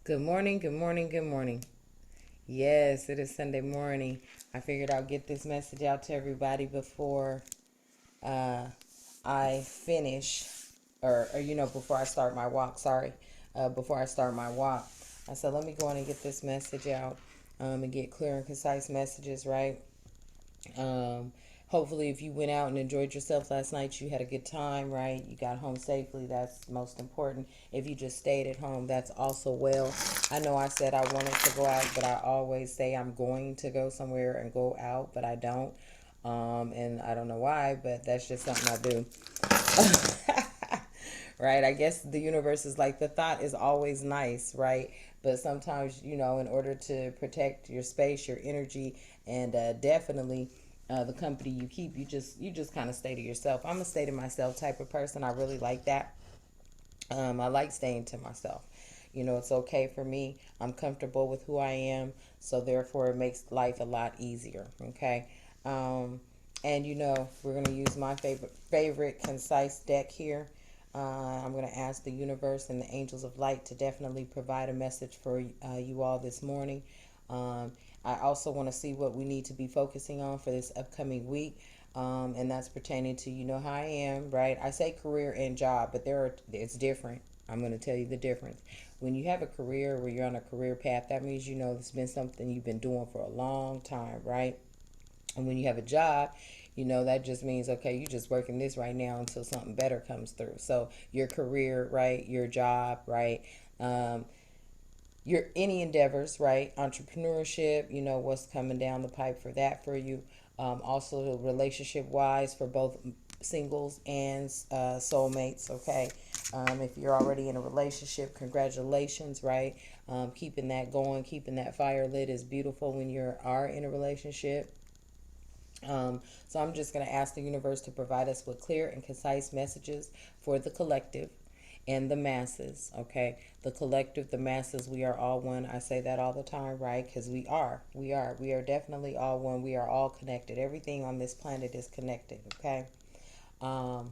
Good morning, good morning, good morning. Yes, it is Sunday morning. I figured I'll get this message out to everybody before uh, I finish, or before I start my walk. Sorry, before I start my walk. I said, let me go on and get this message out and get clear and concise messages, right? Um, Hopefully, if you went out and enjoyed yourself last night, you had a good time, right? You got home safely. That's most important. If you just stayed at home, that's also well. I know I said I wanted to go out, but I always say I'm going to go somewhere and go out, but I don't. And I don't know why, but that's just something I do. Right? I guess the universe is like the thought is always nice, right? But sometimes, in order to protect your space, your energy, and definitely the company you keep, you just kind of stay to yourself. I'm a stay to myself type of person. I really like that. I like staying to myself. It's okay for me. I'm comfortable with who I am, so therefore it makes life a lot easier. Okay. And we're gonna use my favorite concise deck here. I'm going to ask the universe and the angels of light to definitely provide a message for you all this morning. I also want to see what we need to be focusing on for this upcoming week. And that's pertaining to, how I am, right? I say career and job, but it's different. I'm going to tell you the difference. When you have a career where you're on a career path, that means, it's been something you've been doing for a long time, right? And when you have a job, that just means, okay, you're just working this right now until something better comes through. So your career, right? Your job, right? Um, your any endeavors, right? Entrepreneurship, what's coming down the pipe for that for you. Also, relationship wise for both singles and soulmates, okay? If you're already in a relationship, congratulations, right? Keeping that going, keeping that fire lit is beautiful when you are in a relationship. So I'm just going to ask the universe to provide us with clear and concise messages for the collective and the masses, okay? The collective, the masses, we are all one. I say that all the time, right? Because we are definitely all one. We are all connected. Everything on this planet is connected, okay? Um,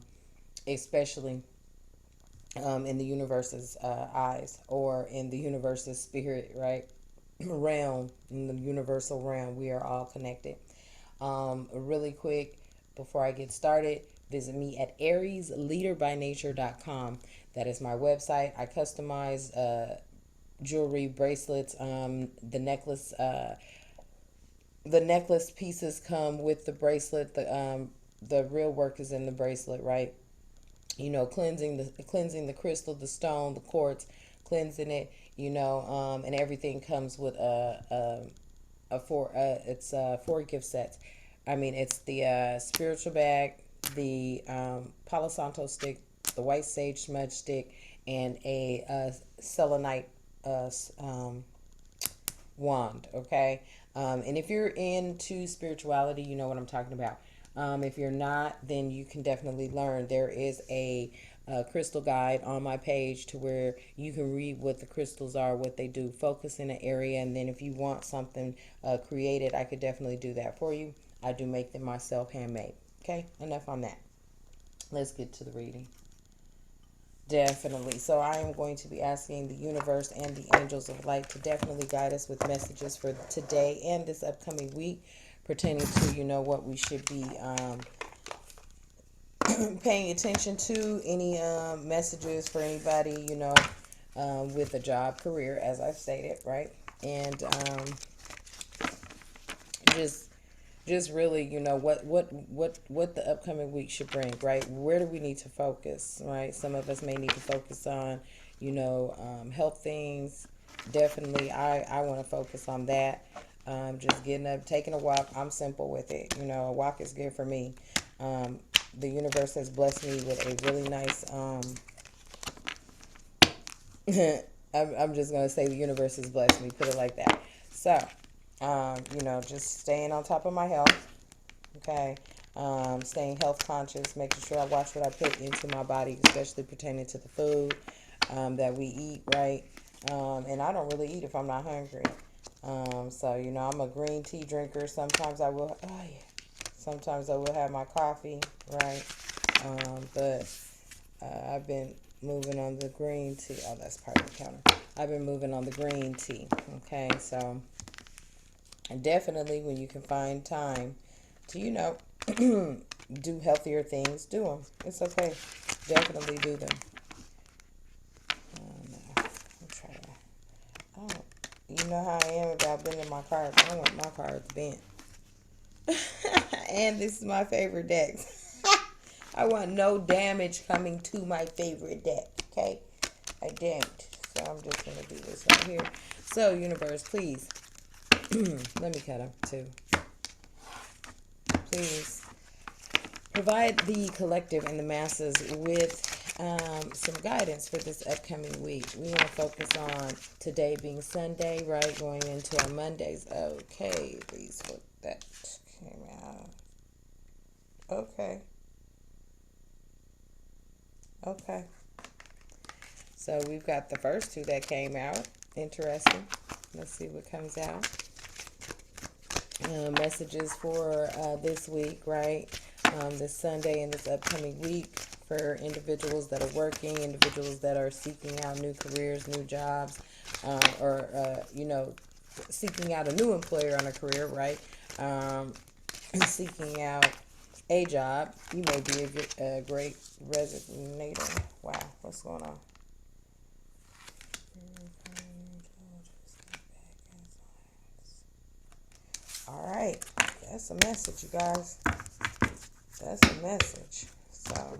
Especially in the universe's eyes, or in the universe's spirit, right? Realm, in the universal realm, we are all connected. Really quick, before I get started, visit me at ariesleaderbynature.com. That is my website. I customize jewelry, bracelets, the necklace pieces come with the bracelet. The real work is in the bracelet, right? Cleansing the crystal, the stone, the quartz, cleansing it. And everything comes with four gift sets. I mean, it's the spiritual bag, the Palo Santo stick, the white sage smudge stick, and a selenite uh, wand. Okay, and if you're into spirituality, you know what I'm talking about. If you're not, then you can definitely learn. There is a crystal guide on my page to where you can read what the crystals are, what they do, focus in an area, and then if you want something created, I could definitely do that for you. I do make them myself, handmade. Okay, enough on that. Let's get to the reading. Definitely. So I am going to be asking the universe and the angels of light to definitely guide us with messages for today and this upcoming week pertaining to, what we should be paying attention to, any messages for anybody, with a job, career, as I've stated, right? And just just really, what the upcoming week should bring, right? Where do we need to focus, right? Some of us may need to focus on, health things. Definitely, I want to focus on that. Just getting up, taking a walk. I'm simple with it. A walk is good for me. The universe has blessed me with a really nice. I'm just gonna say the universe has blessed me. Put it like that. So, just staying on top of my health. Okay. Staying health conscious, making sure I watch what I put into my body, especially pertaining to the food that we eat, right? And I don't really eat if I'm not hungry. So, I'm a green tea drinker. Sometimes I will, oh yeah, sometimes I will have my coffee, right? But I've been moving on the green tea. Oh, that's part of the counter. I've been moving on the green tea. Okay, so and definitely when you can find time to, do healthier things, do them. It's okay. Definitely do them. No, I'm trying to. Oh, you know how I am about bending my cards. I don't want my cards bent. And this is my favorite deck. I want no damage coming to my favorite deck. Okay, I don't. So I'm just gonna do this right here. So universe, please, let me cut them too. Please provide the collective and the masses with some guidance for this upcoming week. We want to focus on today being Sunday, right? Going into our Mondays. Okay, please look, that came out. Okay. Okay. So we've got the first two that came out. Interesting. Let's see what comes out. Messages for this week, right? This Sunday and this upcoming week for individuals that are working, individuals that are seeking out new careers, new jobs, or seeking out a new employer on a career, right? Seeking out a job. You may be a great resignator. Wow, what's going on? All right, that's a message, you guys. That's a message. So,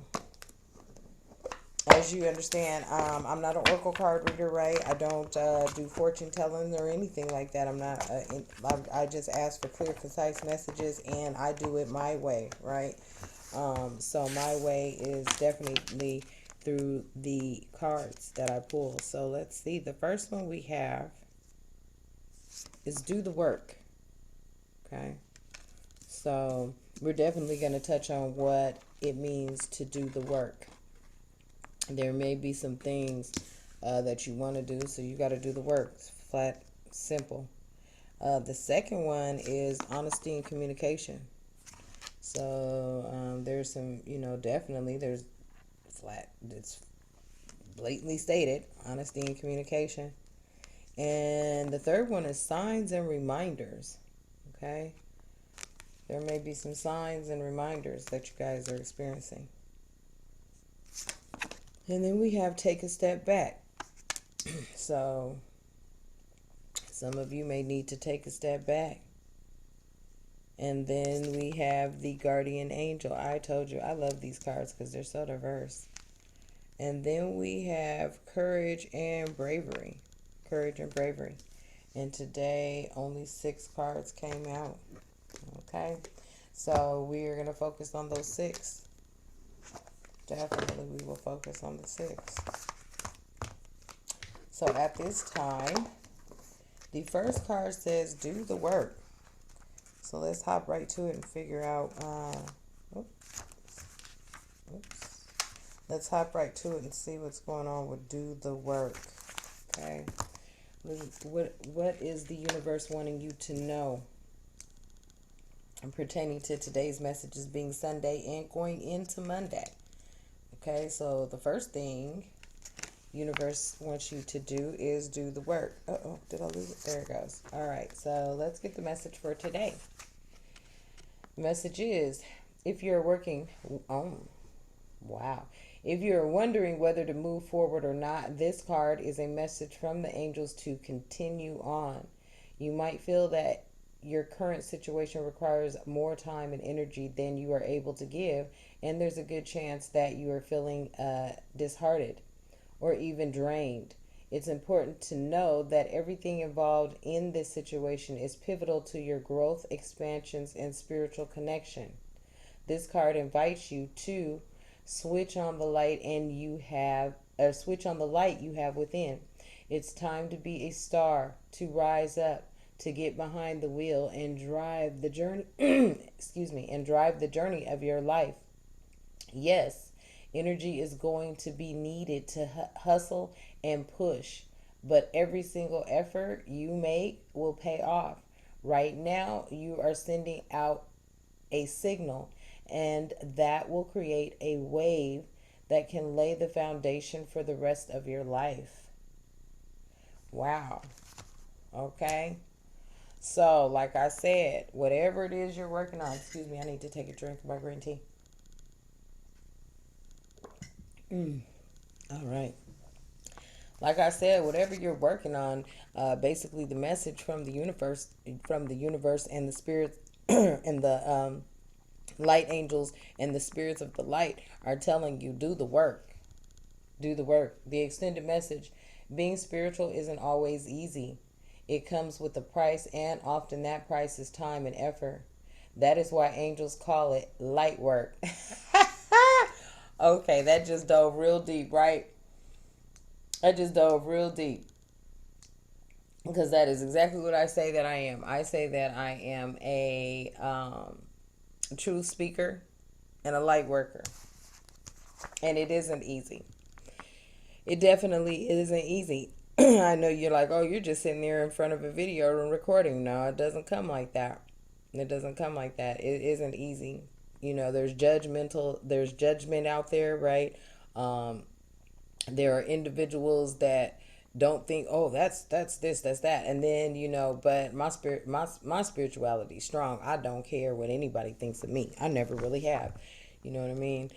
as you understand, I'm not an oracle card reader, right? I don't do fortune telling or anything like that. I'm not. I just ask for clear, concise messages, and I do it my way, right? So my way is definitely through the cards that I pull. So let's see. The first one we have is do the work. Okay. So we're definitely going to touch on what it means to do the work. There may be some things that you want to do, so you got to do the work. It's flat, simple. The second one is honesty and communication. So there's some, definitely there's it's blatantly stated, honesty and communication. And the third one is signs and reminders. Okay. There may be some signs and reminders that you guys are experiencing. And then we have take a step back. So some of you may need to take a step back. And then we have the guardian angel. I told you I love these cards because they're so diverse. And then we have courage and bravery. Courage and bravery. And today only 6 cards came out. Okay. So we are going to focus on those 6. Definitely we will focus on the 6. So at this time, the first card says do the work. So let's hop right to it and figure out, let's hop right to it and see what's going on with do the work. Okay. What is the universe wanting you to know? And pertaining to today's messages being Sunday and going into Monday. Okay, so the first thing universe wants you to do is do the work. Uh-oh, did I lose it? There it goes. All right, so let's get the message for today. The message is, if you're working on, if you're wondering whether to move forward or not, this card is a message from the angels to continue on. You might feel that your current situation requires more time and energy than you are able to give, and there's a good chance that you are feeling disheartened or even drained. It's important to know that everything involved in this situation is pivotal to your growth, expansions, and spiritual connection. This card invites you to switch on the light switch on the light you have within. It's time to be a star, to rise up, to get behind the wheel and drive the journey and drive the journey of your life. Yes, energy is going to be needed to hustle and push, but every single effort you make will pay off. Right now, you are sending out a signal, and that will create a wave that can lay the foundation for the rest of your life. Wow. Okay. So, like I said, whatever it is you're working on, excuse me, I need to take a drink of my green tea. All right. Like I said, whatever you're working on, basically the message from the universe and the spirits and the light angels and the spirits of the light are telling you, do the work. Do the work. The extended message: being spiritual isn't always easy. It comes with a price, and often that price is time and effort. That is why angels call it light work. Okay, that just dove real deep, right? I just dove real deep because that is exactly what I say that I am. I say that I am a truth speaker and a light worker, and it isn't easy. It definitely isn't easy. I know you're like, oh, you're just sitting there in front of a video and recording. No, it doesn't come like that. It doesn't come like that. It isn't easy. There's judgment out there, right? Um, there are individuals that don't think, oh, that's this, that's that, and then but my spirituality is strong. I don't care what anybody thinks of me. I never really have. You know what I mean?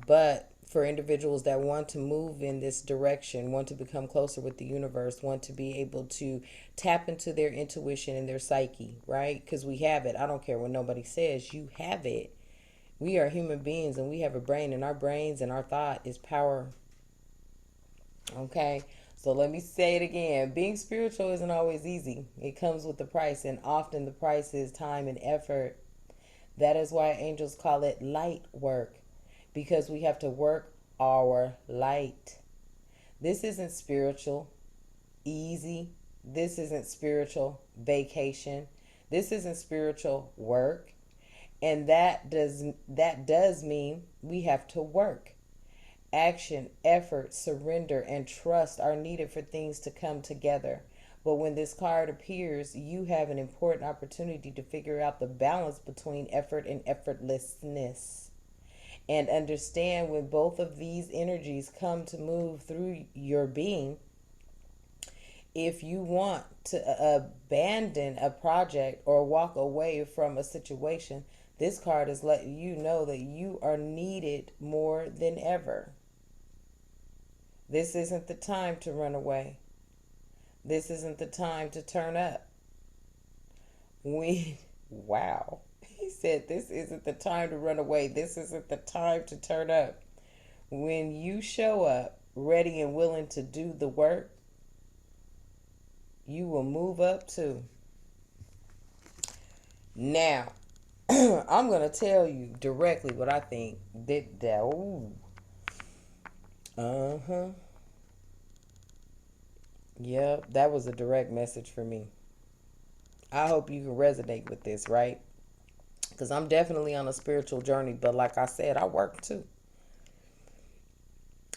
But for individuals that want to move in this direction, want to become closer with the universe, want to be able to tap into their intuition and their psyche, right? Because we have it. I don't care what nobody says. You have it. We are human beings and we have a brain, and our brains and our thought is power. Okay, so let me say it again. Being spiritual isn't always easy. It comes with a price, and often the price is time and effort. That is why angels call it light work, because we have to work our light. This isn't spiritual easy. This isn't spiritual vacation. This isn't spiritual work. And that does mean we have to work. Action, effort, surrender, and trust are needed for things to come together. But when this card appears, you have an important opportunity to figure out the balance between effort and effortlessness. And understand when both of these energies come to move through your being. If you want to abandon a project or walk away from a situation, this card is letting you know that you are needed more than ever. This isn't the time to run away. This isn't the time to turn up. Wow. He said, this isn't the time to run away. This isn't the time to turn up. When you show up ready and willing to do the work, you will move up too. Now, I'm going to tell you directly what I think. Ooh. Uh-huh. Yep, that was a direct message for me. I hope you can resonate with this, right? Because I'm definitely on a spiritual journey, but like I said, I work too.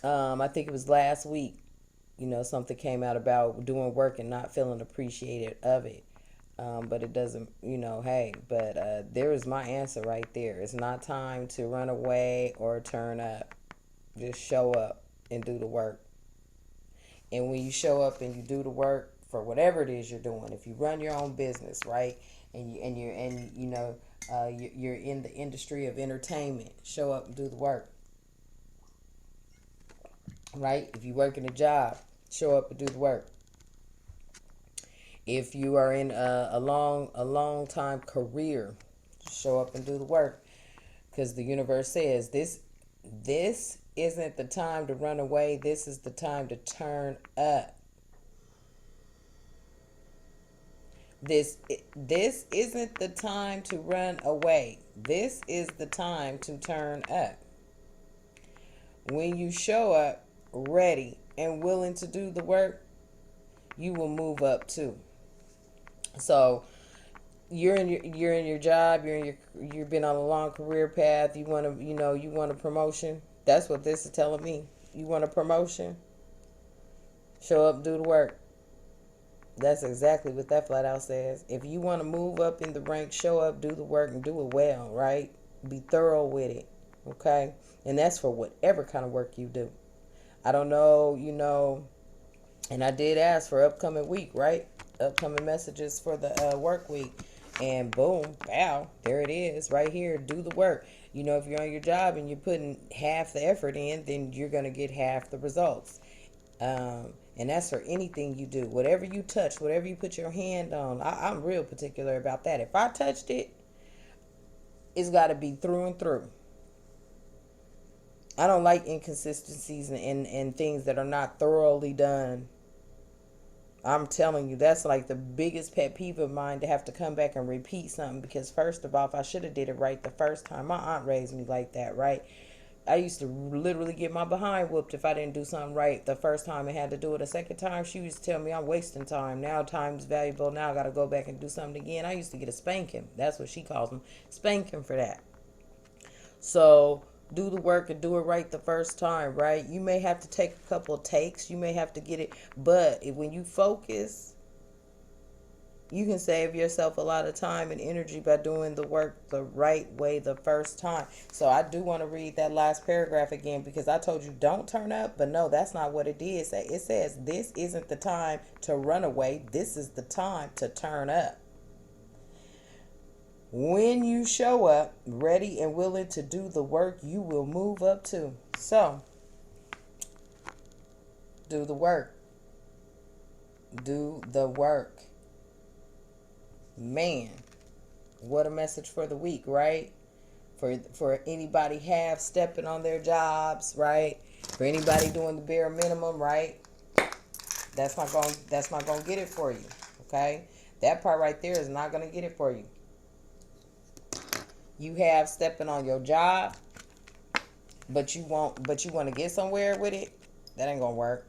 I think it was last week, something came out about doing work and not feeling appreciated of it. But it doesn't, hey, but there is my answer right there. It's not time to run away or turn up. Just show up and do the work. And when you show up and you do the work for whatever it is you're doing, if you run your own business, right, you're in the industry of entertainment, show up and do the work, right? If you work in a job, show up and do the work. If you are in a long time career, show up and do the work, because the universe says this isn't the time to run away. This is the time to turn up. This isn't the time to run away. This is the time to turn up. When you show up ready and willing to do the work, you will move up too. So you're in your job, you've been on a long career path, you want a promotion. That's what this is telling me. You want a promotion? Show up, do the work. That's exactly what that flat out says. If you want to move up in the ranks, show up, do the work, and do it well, right? Be thorough with it. Okay? And that's for whatever kind of work you do. I don't know, and I did ask for upcoming week, right? Upcoming messages for the work week. And boom, wow, there it is right here. Do the work. If you're on your job and you're putting half the effort in, then you're going to get half the results. And that's for anything you do. Whatever you touch, whatever you put your hand on, I'm real particular about that. If I touched it, it's got to be through and through. I don't like inconsistencies and things that are not thoroughly done. I'm telling you, that's like the biggest pet peeve of mine, to have to come back and repeat something. Because first of all, if I should have did it right the first time, my aunt raised me like that, right? I used to literally get my behind whooped if I didn't do something right the first time and had to do it a second time. She used to tell me I'm wasting time. Now time's valuable. Now I got to go back and do something again. I used to get a spanking. That's what she calls them. Spanking for that. So do the work and do it right the first time, right? You may have to take a couple of takes. You may have to get it. But when you focus, you can save yourself a lot of time and energy by doing the work the right way the first time. So I do want to read that last paragraph again, because I told you don't turn up, but no, that's not what it did say. It says this isn't the time to run away. This is the time to turn up. When you show up ready and willing to do the work, you will move up too. So do the work. Do the work. Man, what a message for the week, right? For anybody half stepping on their jobs, right? For anybody doing the bare minimum, right? That's not gonna get it for you. Okay? That part right there is not gonna get it for you. You have stepping on your job, but you want to get somewhere with it. That ain't gonna work.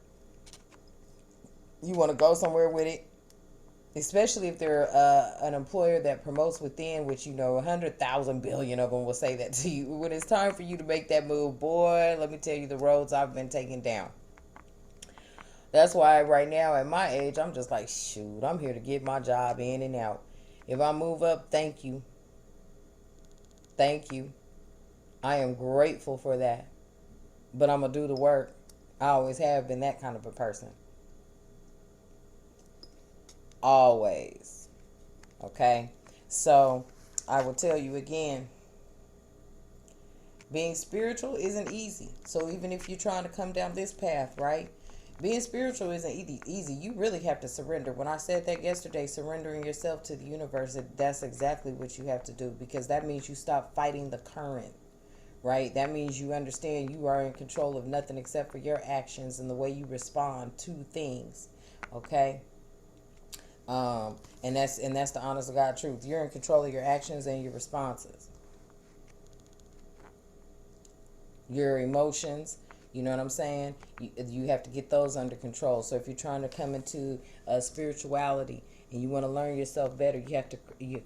You want to go somewhere with it, especially if they're an employer that promotes within, which 100,000 billion of them will say that to you. When it's time for you to make that move, boy, let me tell you the roads I've been taking down. That's why right now at my age, I'm just like, shoot, I'm here to get my job in and out. If I move up, thank you. Thank you. I am grateful for that. But I'm going to do the work. I always have been that kind of a person. Always. Okay? So, I will tell you again, being spiritual isn't easy. So, even if you're trying to come down this path, right? Being spiritual isn't easy. You really have to surrender. When I said that yesterday, surrendering yourself to the universe, that's exactly what you have to do, because that means you stop fighting the current, right? That means you understand you are in control of nothing except for your actions and the way you respond to things, okay? And that's the honest to God truth. You're in control of your actions and your responses, your emotions. You know what I'm saying? You have to get those under control. So if you're trying to come into spirituality and you want to learn yourself better, you have to,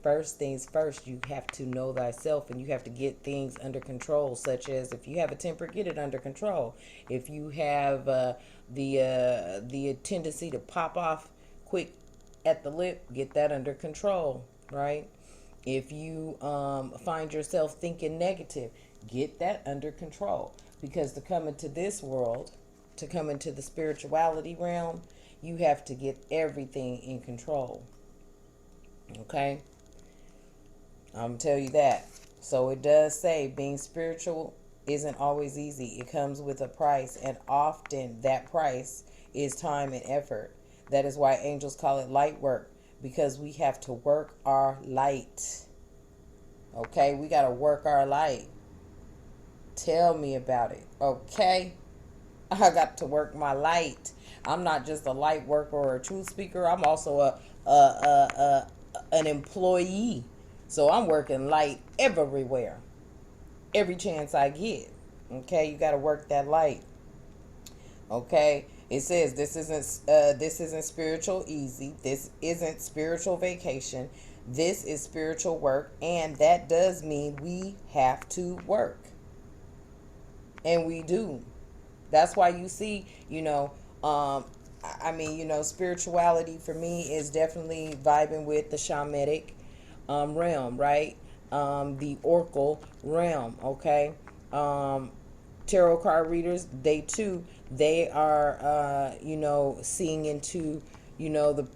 first things first, you have to know thyself, and you have to get things under control, such as if you have a temper, get it under control. If you have the tendency to pop off quick at the lip, get that under control, right? If you find yourself thinking negative, get that under control. Because to come into this world, to come into the spirituality realm, you have to get everything in control. Okay? I'm going to tell you that. So it does say being spiritual isn't always easy. It comes with a price, and often that price is time and effort. That is why angels call it light work, because we have to work our light. Okay? We got to work our light. Tell me about it, okay? I got to work my light. I'm not just a light worker or a truth speaker. I'm also an employee. So I'm working light everywhere, every chance I get. Okay, you got to work that light. Okay, it says this isn't spiritual easy. This isn't spiritual vacation. This is spiritual work, and that does mean we have to work. And we do. That's why you see, spirituality for me is definitely vibing with the shamanic realm, right? The oracle realm, okay? Tarot card readers, they are seeing into the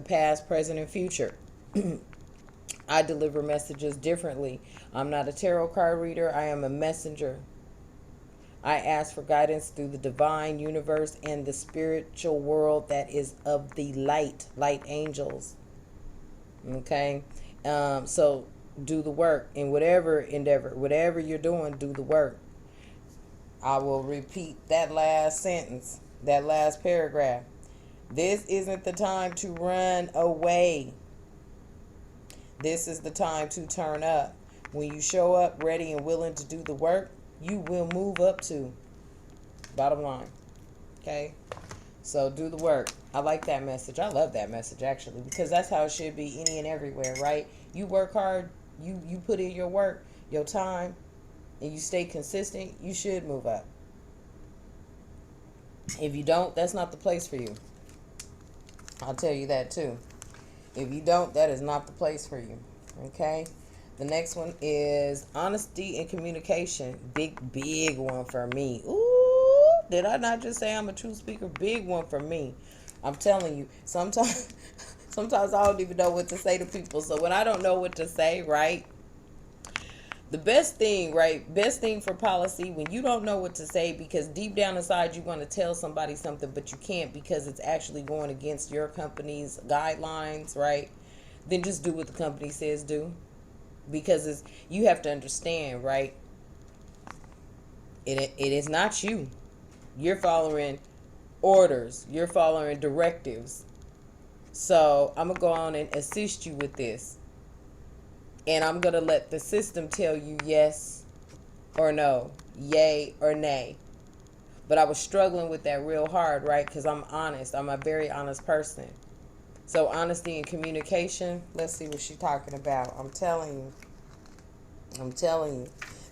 past, present, and future. I deliver messages differently. I'm not a tarot card reader. I am a messenger. I ask for guidance through the divine universe and the spiritual world that is of the light angels. Okay? So do the work in whatever endeavor, whatever you're doing, do the work. I will repeat that last sentence, that last paragraph. This isn't the time to run away. This is the time to turn up. When you show up ready and willing to do the work, you will move up to. Bottom line. Okay? So do the work. I like that message. I love that message, actually, because that's how it should be any and everywhere, right? You work hard, you put in your work, your time, and you stay consistent, you should move up. If you don't, that's not the place for you. I'll tell you that too. If you don't, that is not the place for you. Okay? The next one is honesty and communication. Big one for me. Ooh, did I not just say I'm a true speaker? Big one for me. I'm telling you, sometimes I don't even know what to say to people. So when I don't know what to say, right? The best thing for policy, when you don't know what to say, because deep down inside you want to tell somebody something, but you can't because it's actually going against your company's guidelines, right? Then just do what the company says do. Because you have to understand, right? It is not you. You're following orders. You're following directives. So I'm going to go on and assist you with this. And I'm going to let the system tell you yes or no, yay or nay. But I was struggling with that real hard, right? Because I'm honest. I'm a very honest person. So honesty and communication, let's see what she's talking about. I'm telling you.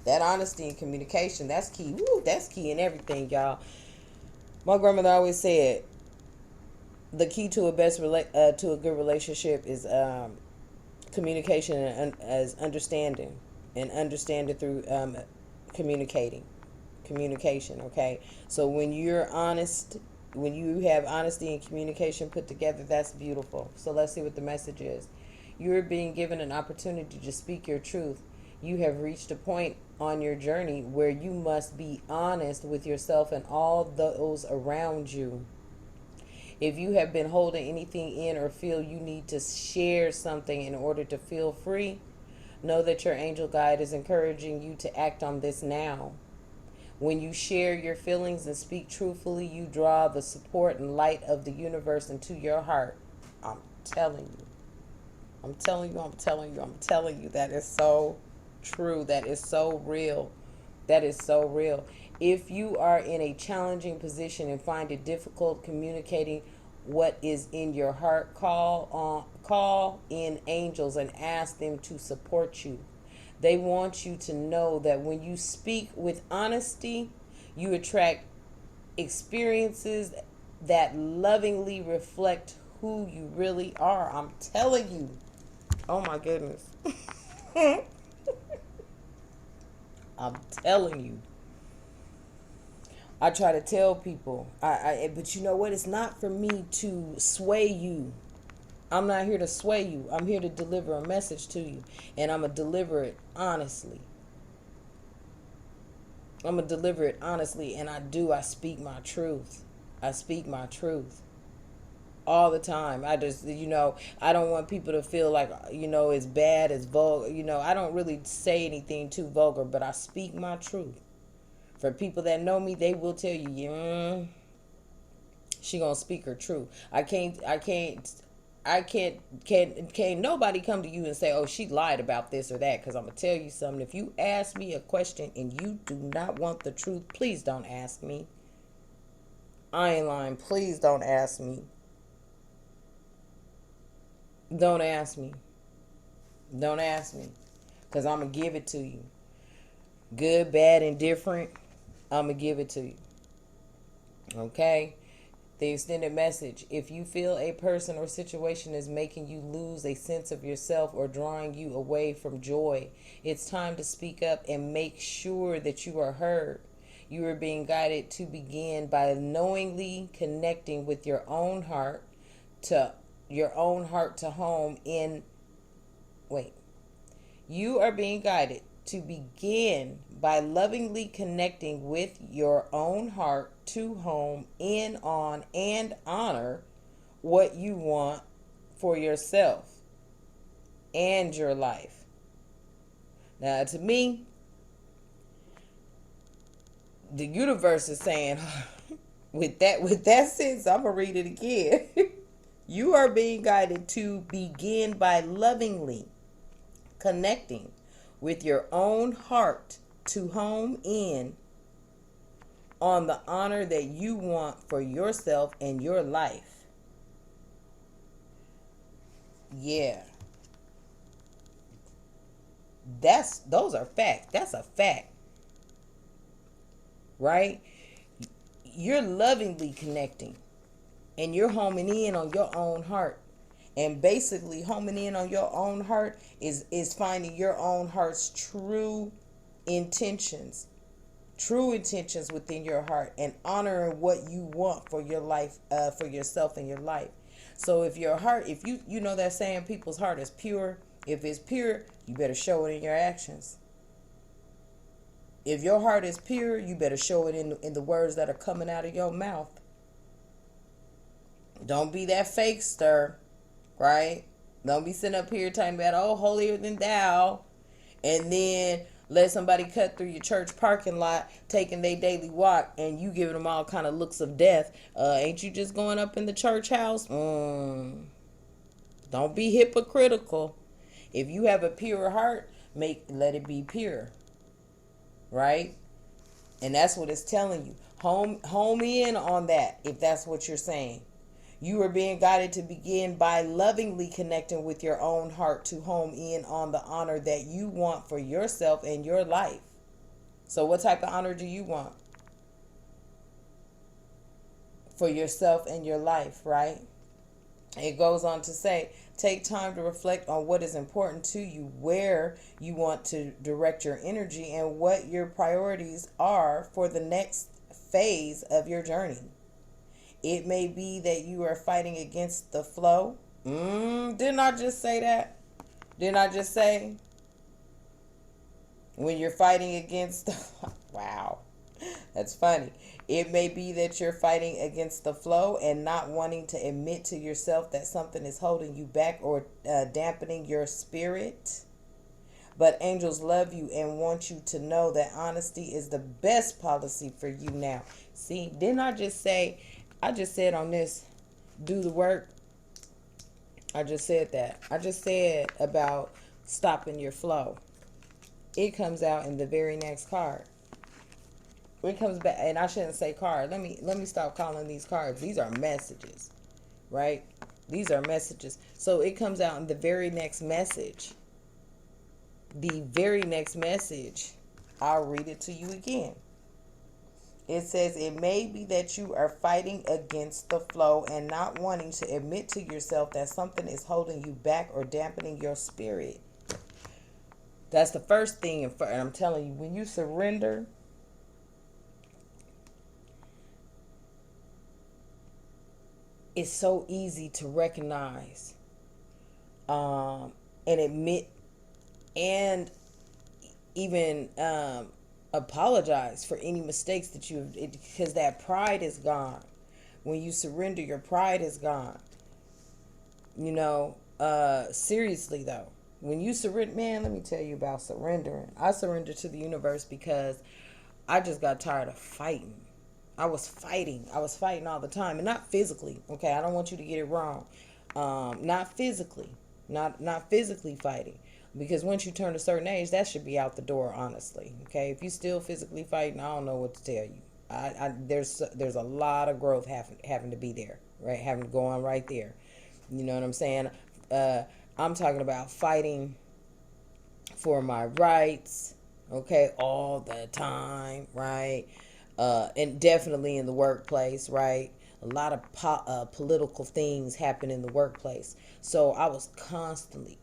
That honesty and communication, that's key. Woo, that's key in everything, y'all. My grandmother always said, the key to a good relationship is communication and as understanding through communication. Okay, so when you're honest, when you have honesty and communication put together, that's beautiful. So let's see what the message is. You're being given an opportunity to speak your truth. You have reached a point on your journey where you must be honest with yourself and all those around you. If you have been holding anything in or feel you need to share something in order to feel free, know that your angel guide is encouraging you to act on this now. When you share your feelings and speak truthfully, you draw the support and light of the universe into your heart. I'm telling you. That is so true. That is so real. If you are in a challenging position and find it difficult communicating what is in your heart, call in angels and ask them to support you. They want you to know that when you speak with honesty, you attract experiences that lovingly reflect who you really are. I'm telling you. Oh my goodness. I'm telling you. I try to tell people, but you know what? It's not for me to sway you. I'm not here to sway you. I'm here to deliver a message to you. And I'm going to deliver it honestly. And I speak my truth. All the time. I just, I don't want people to feel like, it's bad, it's vulgar. I don't really say anything too vulgar, but I speak my truth. For people that know me, they will tell you, she gonna speak her truth. Can't nobody come to you and say, oh, she lied about this or that, because I'm gonna tell you something. If you ask me a question and you do not want the truth, please don't ask me. I ain't lying. Please don't ask me. Don't ask me. Because I'm going to give it to you. Good, bad, and different. I'm going to give it to you. Okay? The extended message: if you feel a person or situation is making you lose a sense of yourself or drawing you away from joy, it's time to speak up and make sure that you are heard. You are being guided to begin by knowingly connecting with your own heart to home in wait. You are being guided to begin by lovingly connecting with your own heart to home in on and honor what you want for yourself and your life. Now, to me, the universe is saying, with that sense, I'm gonna read it again. You are being guided to begin by lovingly connecting with your own heart to home in on the honor that you want for yourself and your life. Yeah. Those are facts. That's a fact. Right? You're lovingly connecting and you're homing in on your own heart. And basically homing in on your own heart is finding your own heart's true intentions within your heart and honoring what you want for your life, for yourself and your life. So if your heart, if you know that saying, people's heart is pure. If it's pure, you better show it in your actions. If your heart is pure, you better show it in the words that are coming out of your mouth. Don't be that fake stir, right? Don't be sitting up here talking about, oh, holier than thou, and then let somebody cut through your church parking lot taking their daily walk and you giving them all kind of looks of death. Ain't you just going up in the church house? Don't be hypocritical. If you have a pure heart, let it be pure, right? And that's what it's telling you. Home in on that, if that's what you're saying. You are being guided to begin by lovingly connecting with your own heart to home in on the honor that you want for yourself and your life. So what type of honor do you want for yourself and your life, right? It goes on to say, take time to reflect on what is important to you, where you want to direct your energy, and what your priorities are for the next phase of your journey. It may be that you are fighting against the flow. Didn't I just say that? Didn't I just say? When you're fighting against the... Wow. That's funny. It may be that you're fighting against the flow and not wanting to admit to yourself that something is holding you back or dampening your spirit. But angels love you and want you to know that honesty is the best policy for you now. See, didn't I just say... I just said on this, do the work. I just said that. I just said about stopping your flow. It comes out in the very next card. It comes back, and I shouldn't say card. Let me stop calling these cards. These are messages, right? These are messages. So it comes out in the very next message. The very next message. I'll read it to you again. It says, it may be that you are fighting against the flow and not wanting to admit to yourself that something is holding you back or dampening your spirit. That's the first thing. And I'm telling you, when you surrender, it's so easy to recognize and admit and even apologize for any mistakes that you've, because that pride is gone. When you surrender, your pride is gone. You know, seriously though, when you surrender, man, let me tell you about surrendering. I surrendered to the universe because I just got tired of fighting. I was fighting all the time, and not physically. Okay, I don't want you to get it wrong. Not physically, not physically fighting. Because once you turn a certain age, that should be out the door, honestly. Okay, if you still physically fighting, I don't know what to tell you. There's a lot of growth having to be there, right? Having to go on right there. You know what I'm saying? I'm talking about fighting for my rights, okay, all the time, right? And definitely in the workplace, right? a lot of political things happen in the workplace. So I was constantly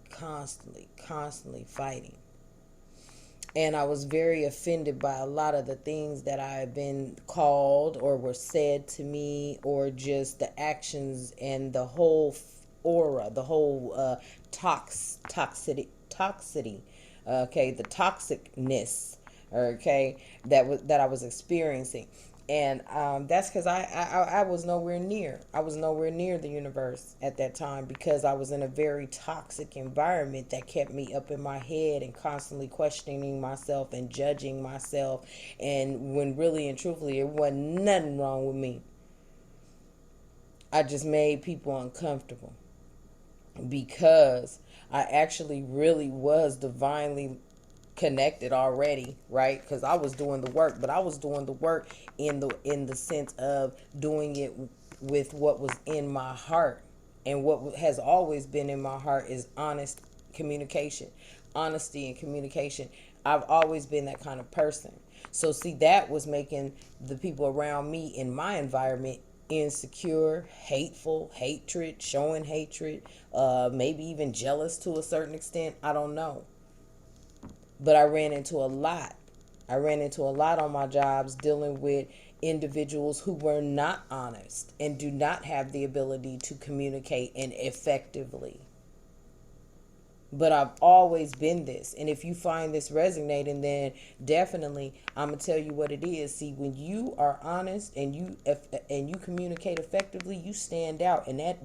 fighting. And I was very offended by a lot of the things that I had been called or were said to me, or just the actions and the whole aura, the whole toxicity, okay, the toxicness, okay, that I was experiencing. And that's because I was nowhere near. I was nowhere near the universe at that time, because I was in a very toxic environment that kept me up in my head and constantly questioning myself and judging myself. And when really and truthfully, it wasn't nothing wrong with me. I just made people uncomfortable, because I actually really was divinely connected already, right? Because I was doing the work, but I was doing the work in the sense of doing it with what was in my heart. And what has always been in my heart is honest communication, honesty and communication. I've always been that kind of person. So see, that was making the people around me in my environment insecure, hateful, hatred, showing hatred, maybe even jealous to a certain extent. I don't know. But I ran into a lot. I ran into a lot on my jobs dealing with individuals who were not honest and do not have the ability to communicate and effectively. But I've always been this. And if you find this resonating, then definitely I'm going to tell you what it is. See, when you are honest and you communicate effectively, you stand out. And that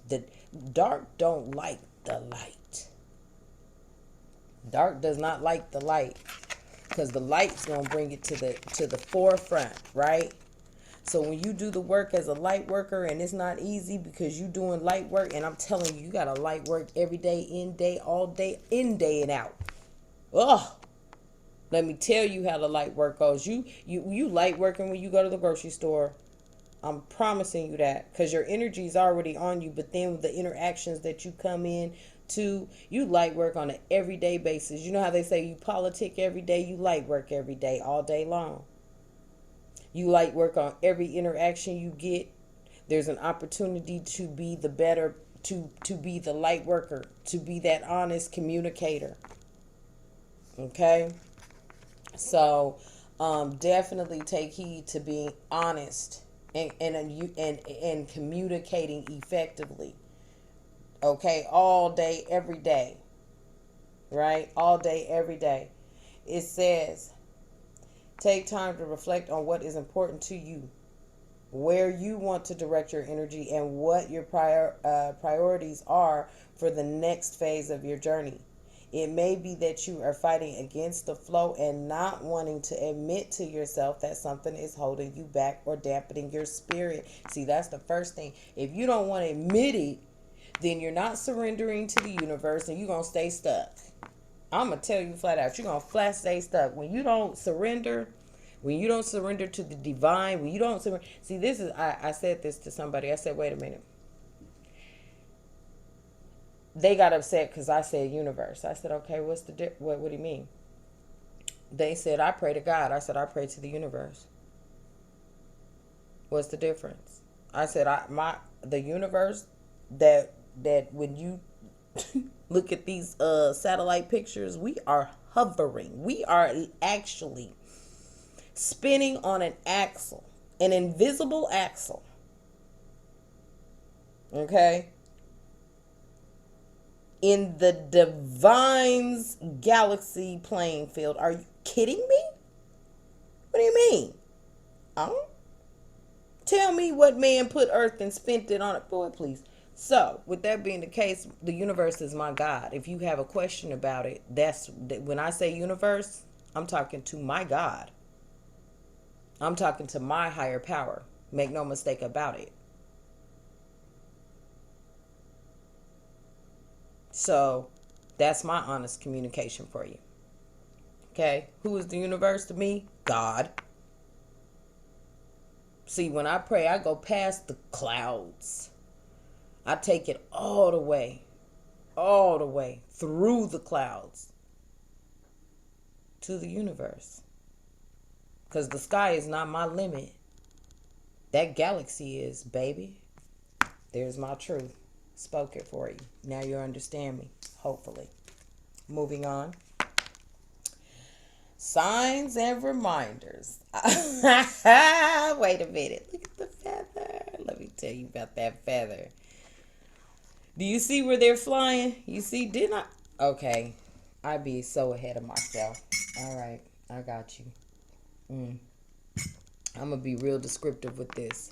the dark don't like the light. Dark does not like the light, because the light's going to bring it to the forefront, right? So when you do the work as a light worker, and it's not easy because you doing light work, and I'm telling you, you got to light work every day, in day, all day, in day and out. Ugh. Let me tell you how the light work goes. You light working when you go to the grocery store. I'm promising you that, because your energy is already on you, but then with the interactions that you come in to, you light work on an everyday basis. You know how they say you politic every day, you light work every day, all day long. You light work on every interaction you get. There's an opportunity to be the better, to be the light worker, to be that honest communicator. Okay? So definitely take heed to being honest and communicating effectively. Okay, all day, every day. Right? All day, every day. It says, take time to reflect on what is important to you, where you want to direct your energy, and what your priorities are for the next phase of your journey. It may be that you are fighting against the flow and not wanting to admit to yourself that something is holding you back or dampening your spirit. See, that's the first thing. If you don't want to admit it, then you're not surrendering to the universe, and you're going to stay stuck. I'm going to tell you flat out, you're going to flat stay stuck. When you don't surrender to the divine, when you don't surrender. See, this is, I said this to somebody. I said, wait a minute. They got upset because I said universe. I said, okay, what do you mean? They said, I pray to God. I said, I pray to the universe. What's the difference? I said, the universe that when you look at these satellite pictures, we are hovering. We are actually spinning on an axle, an invisible axle. Okay? In the divine's galaxy playing field. Are you kidding me? What do you mean? Tell me what man put earth and spent it on it. Boy, please. So, with that being the case, the universe is my God. If you have a question about it, when I say universe, I'm talking to my God. I'm talking to my higher power. Make no mistake about it. So, that's my honest communication for you. Okay? Who is the universe to me? God. See, when I pray, I go past the clouds. I take it all the way through the clouds to the universe. Because the sky is not my limit. that galaxy is, baby. There's my truth. Spoke it for you. Now you understand me, hopefully. Moving on. Signs and reminders. Wait a minute. Look at the feather. Let me tell you about that feather. Do you see where they're flying? You see, didn't I? Okay. I be so ahead of myself. All right. I got you. I'm going to be real descriptive with this.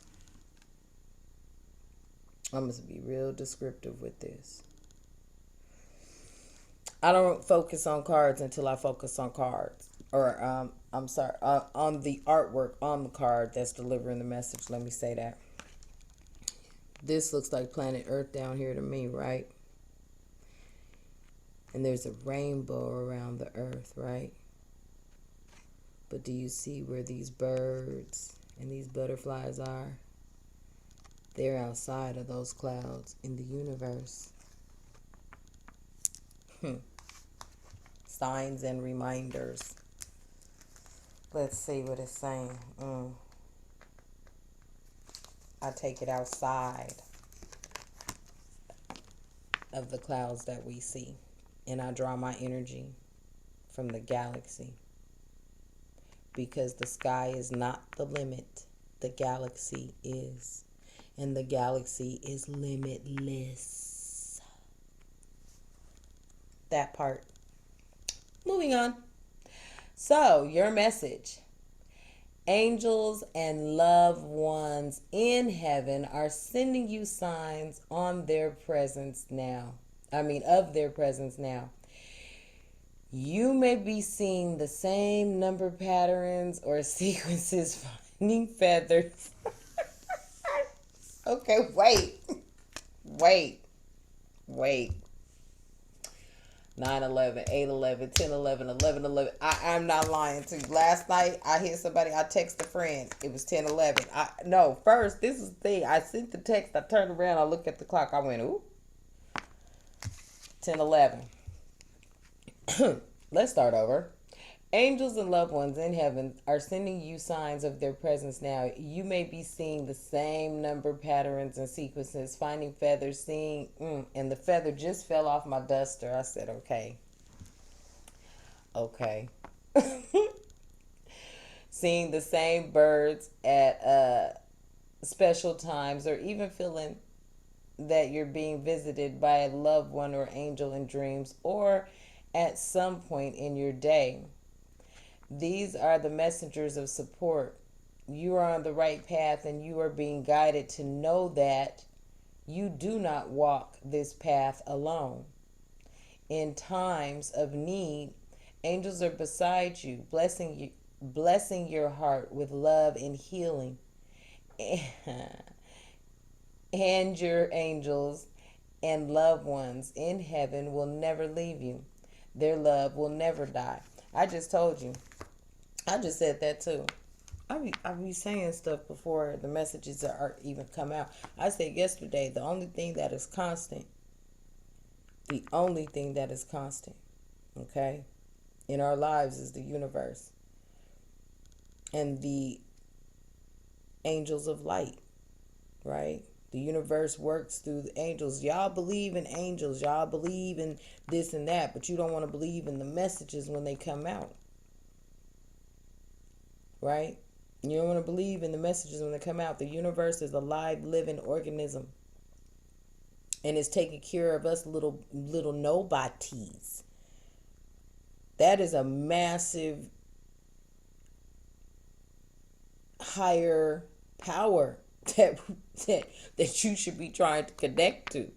I don't focus on cards until I focus on cards. Or, I'm sorry, on the artwork on the card that's delivering the message. Let me say that. This looks like planet Earth down here to me, right? And there's a rainbow around the Earth, right? But do you see where these birds and these butterflies are? They're outside of those clouds in the universe. Signs and reminders. Let's see what it's saying. I take it outside of the clouds that we see. And I draw my energy from the galaxy. Because the sky is not the limit. The galaxy is. And the galaxy is limitless. That part. Moving on. So, your message. Angels and loved ones in heaven are sending you signs on their presence now. Of their presence now. You may be seeing the same number patterns or sequences finding feathers. Okay, wait. 9/11, 8/11, 10/11, 11/11. I'm not lying to you. Last night, I hit somebody. I texted a friend. It was 10/11. First, this is the thing. I sent the text. I turned around. I looked at the clock. I went, ooh. 10/11. Let's start over. Angels and loved ones in heaven are sending you signs of their presence now. You may be seeing the same number patterns and sequences, finding feathers, and the feather just fell off my duster. I said, okay. Seeing the same birds at special times, or even feeling that you're being visited by a loved one or angel in dreams, or at some point in your day. These are the messengers of support. You are on the right path and you are being guided to know that you do not walk this path alone. In times of need, angels are beside you, blessing your heart with love and healing. And your angels and loved ones in heaven will never leave you. Their love will never die. I just told you. I just said that too. I be saying stuff before the messages are even come out. I said yesterday, the only thing that is constant, okay, in our lives is the universe and the angels of light, right? The universe works through the angels. Y'all believe in angels. Y'all believe in this and that, but you don't want to believe in the messages when they come out. Right? You don't want to believe in the messages when they come out. The universe is a live, living organism. And it's taking care of us little nobodies. That is a massive higher power that you should be trying to connect to.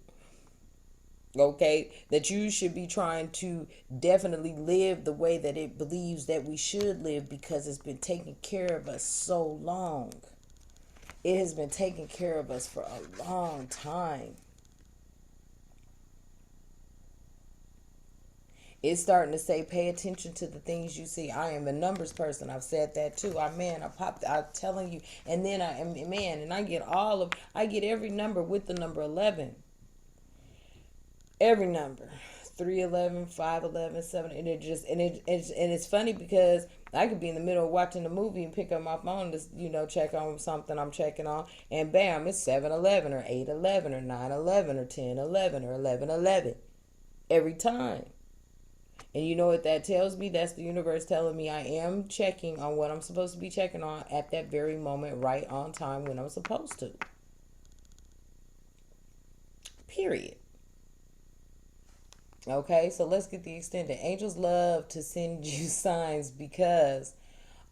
Okay? That you should be trying to definitely live the way that it believes that we should live, because it's been taking care of us so long. It has been taking care of us for a long time. It's starting to say, pay attention to the things you see. I am a numbers person. I've said that too. I'm telling you. And then I get every number with the number 11. Every number. 311, 511, 7, and it's funny because I could be in the middle of watching a movie and pick up my phone to, check on something I'm checking on, and bam, it's 7:11 or 8:11 or 9:11 or 10:11 or 11:11 every time. And you know what that tells me? That's the universe telling me I am checking on what I'm supposed to be checking on at that very moment, right on time when I'm supposed to. Period. Okay, so let's get the extended. Angels love to send you signs because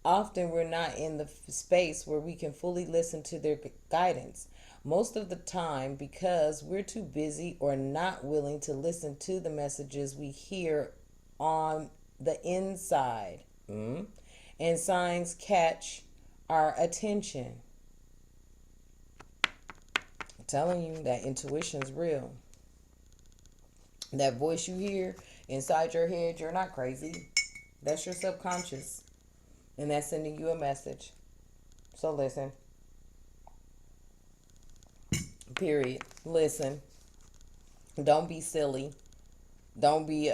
often we're not in the space where we can fully listen to their guidance. Most of the time, because we're too busy or not willing to listen to the messages we hear on the inside. And signs catch our attention. I'm telling you that intuition's real. That voice you hear inside your head, you're not crazy. That's your subconscious. And that's sending you a message. So listen. Period. Listen. Don't be silly. Don't be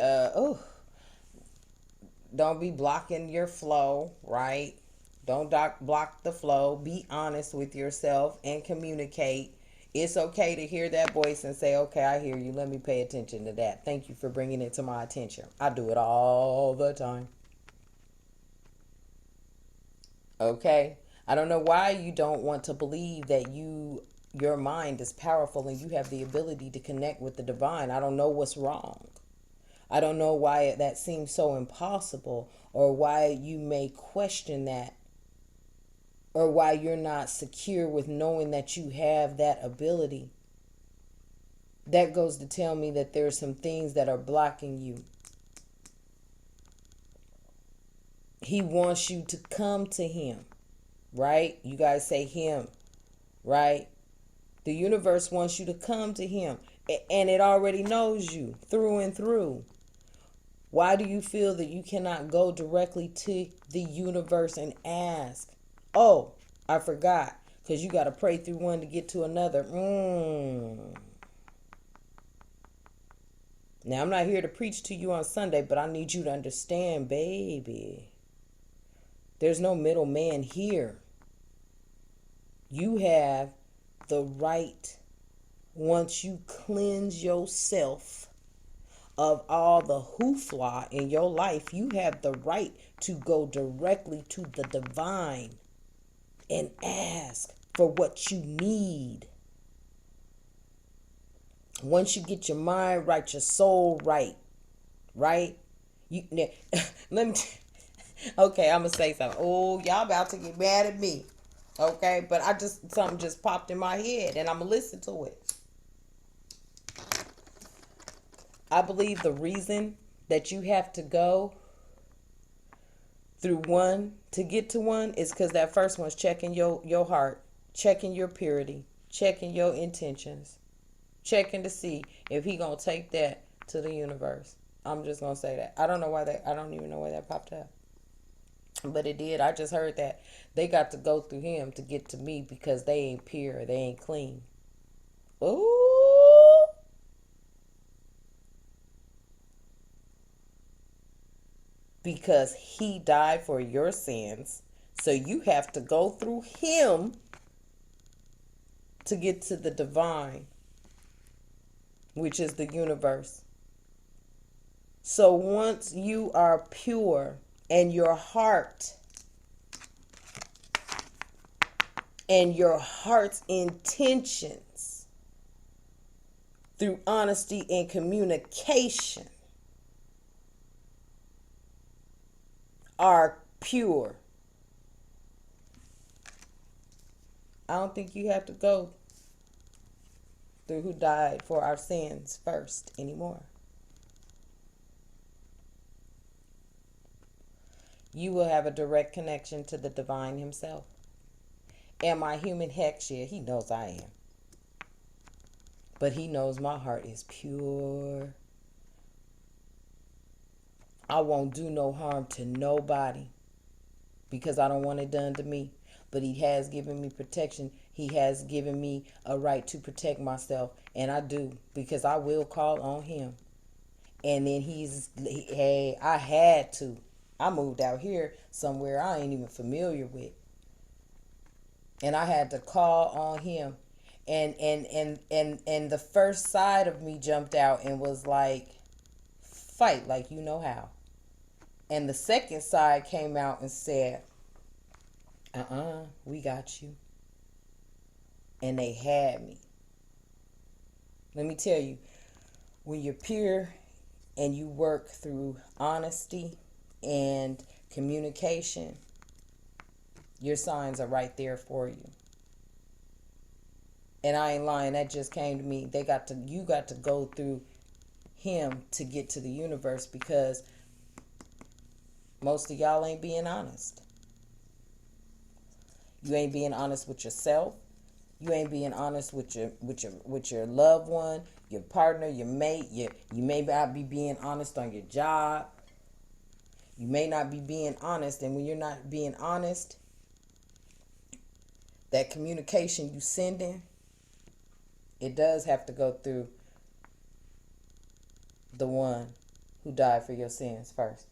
don't be blocking your flow, right? Don't block the flow. Be honest with yourself and communicate. It's okay to hear that voice and say, okay, I hear you. Let me pay attention to that. Thank you for bringing it to my attention. I do it all the time. Okay? I don't know why you don't want to believe that your mind is powerful and you have the ability to connect with the divine. I don't know what's wrong. I don't know why that seems so impossible, or why you may question that, or why you're not secure with knowing that you have that ability. That goes to tell me that there are some things that are blocking you. He wants you to come to him, right? You guys say him, right? The universe wants you to come to him, and it already knows you through and through. Why do you feel that you cannot go directly to the universe and ask? Oh, I forgot. Because you got to pray through one to get to another. Now, I'm not here to preach to you on Sunday, but I need you to understand, baby. There's no middleman here. You have the right, once you cleanse yourself of all the hoopla in your life, you have the right to go directly to the divine and ask for what you need. Once you get your mind right, your soul right, You let me. Okay, I'm gonna say something. Oh, y'all about to get mad at me. Okay, but something just popped in my head, and I'm gonna listen to it. I believe the reason that you have to go through one to get to one is because that first one's checking your heart, checking your purity, checking your intentions, checking to see if he gonna take that to the universe. I'm just gonna say that. I don't even know why that popped up. But it did. I just heard that they got to go through him to get to me because they ain't pure, they ain't clean. Ooh. Because he died for your sins. So you have to go through him to get to the divine, which is the universe. So once you are pure and your heart and your heart's intentions through honesty and communication are pure, I don't think you have to go through who died for our sins first anymore. You will have a direct connection to the divine himself. Am I human? Heck, yeah, he knows I am. But he knows my heart is pure. I won't do no harm to nobody because I don't want it done to me. But he has given me protection. He has given me a right to protect myself. And I do, because I will call on him. And then I had to. I moved out here somewhere I ain't even familiar with. And I had to call on him. And the first side of me jumped out and was like, fight like you know how. And the second side came out and said, we got you. And they had me. Let me tell you, when you're pure and you work through honesty and communication, your signs are right there for you. And I ain't lying, that just came to me. You got to go through him to get to the universe, because most of y'all ain't being honest. You ain't being honest with yourself. You ain't being honest with your loved one, your partner, your mate. You may not be being honest on your job. You may not be being honest, and when you're not being honest, that communication you sending, it does have to go through the one who died for your sins first,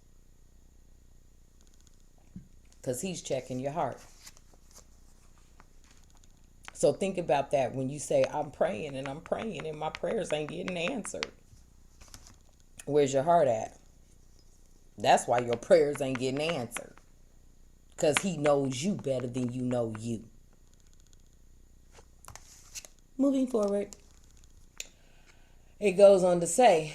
because he's checking your heart. So think about that when you say, I'm praying and my prayers ain't getting answered. Where's your heart at? That's why your prayers ain't getting answered, because he knows you better than you know you. Moving forward, it goes on to say,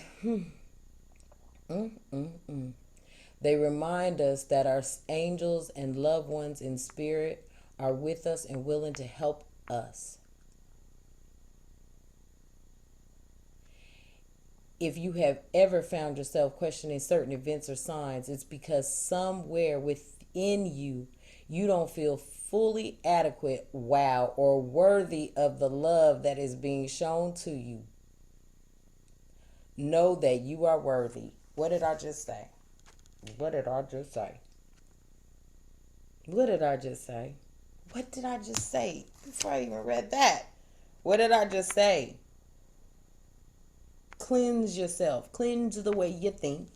they remind us that our angels and loved ones in spirit are with us and willing to help us. If you have ever found yourself questioning certain events or signs, it's because somewhere within you, you don't feel fully adequate, wow, or worthy of the love that is being shown to you. Know that you are worthy. What did I just say? What did I just say? What did I just say? What did I just say? Before I even read that. What did I just say? Cleanse yourself. Cleanse the way you think.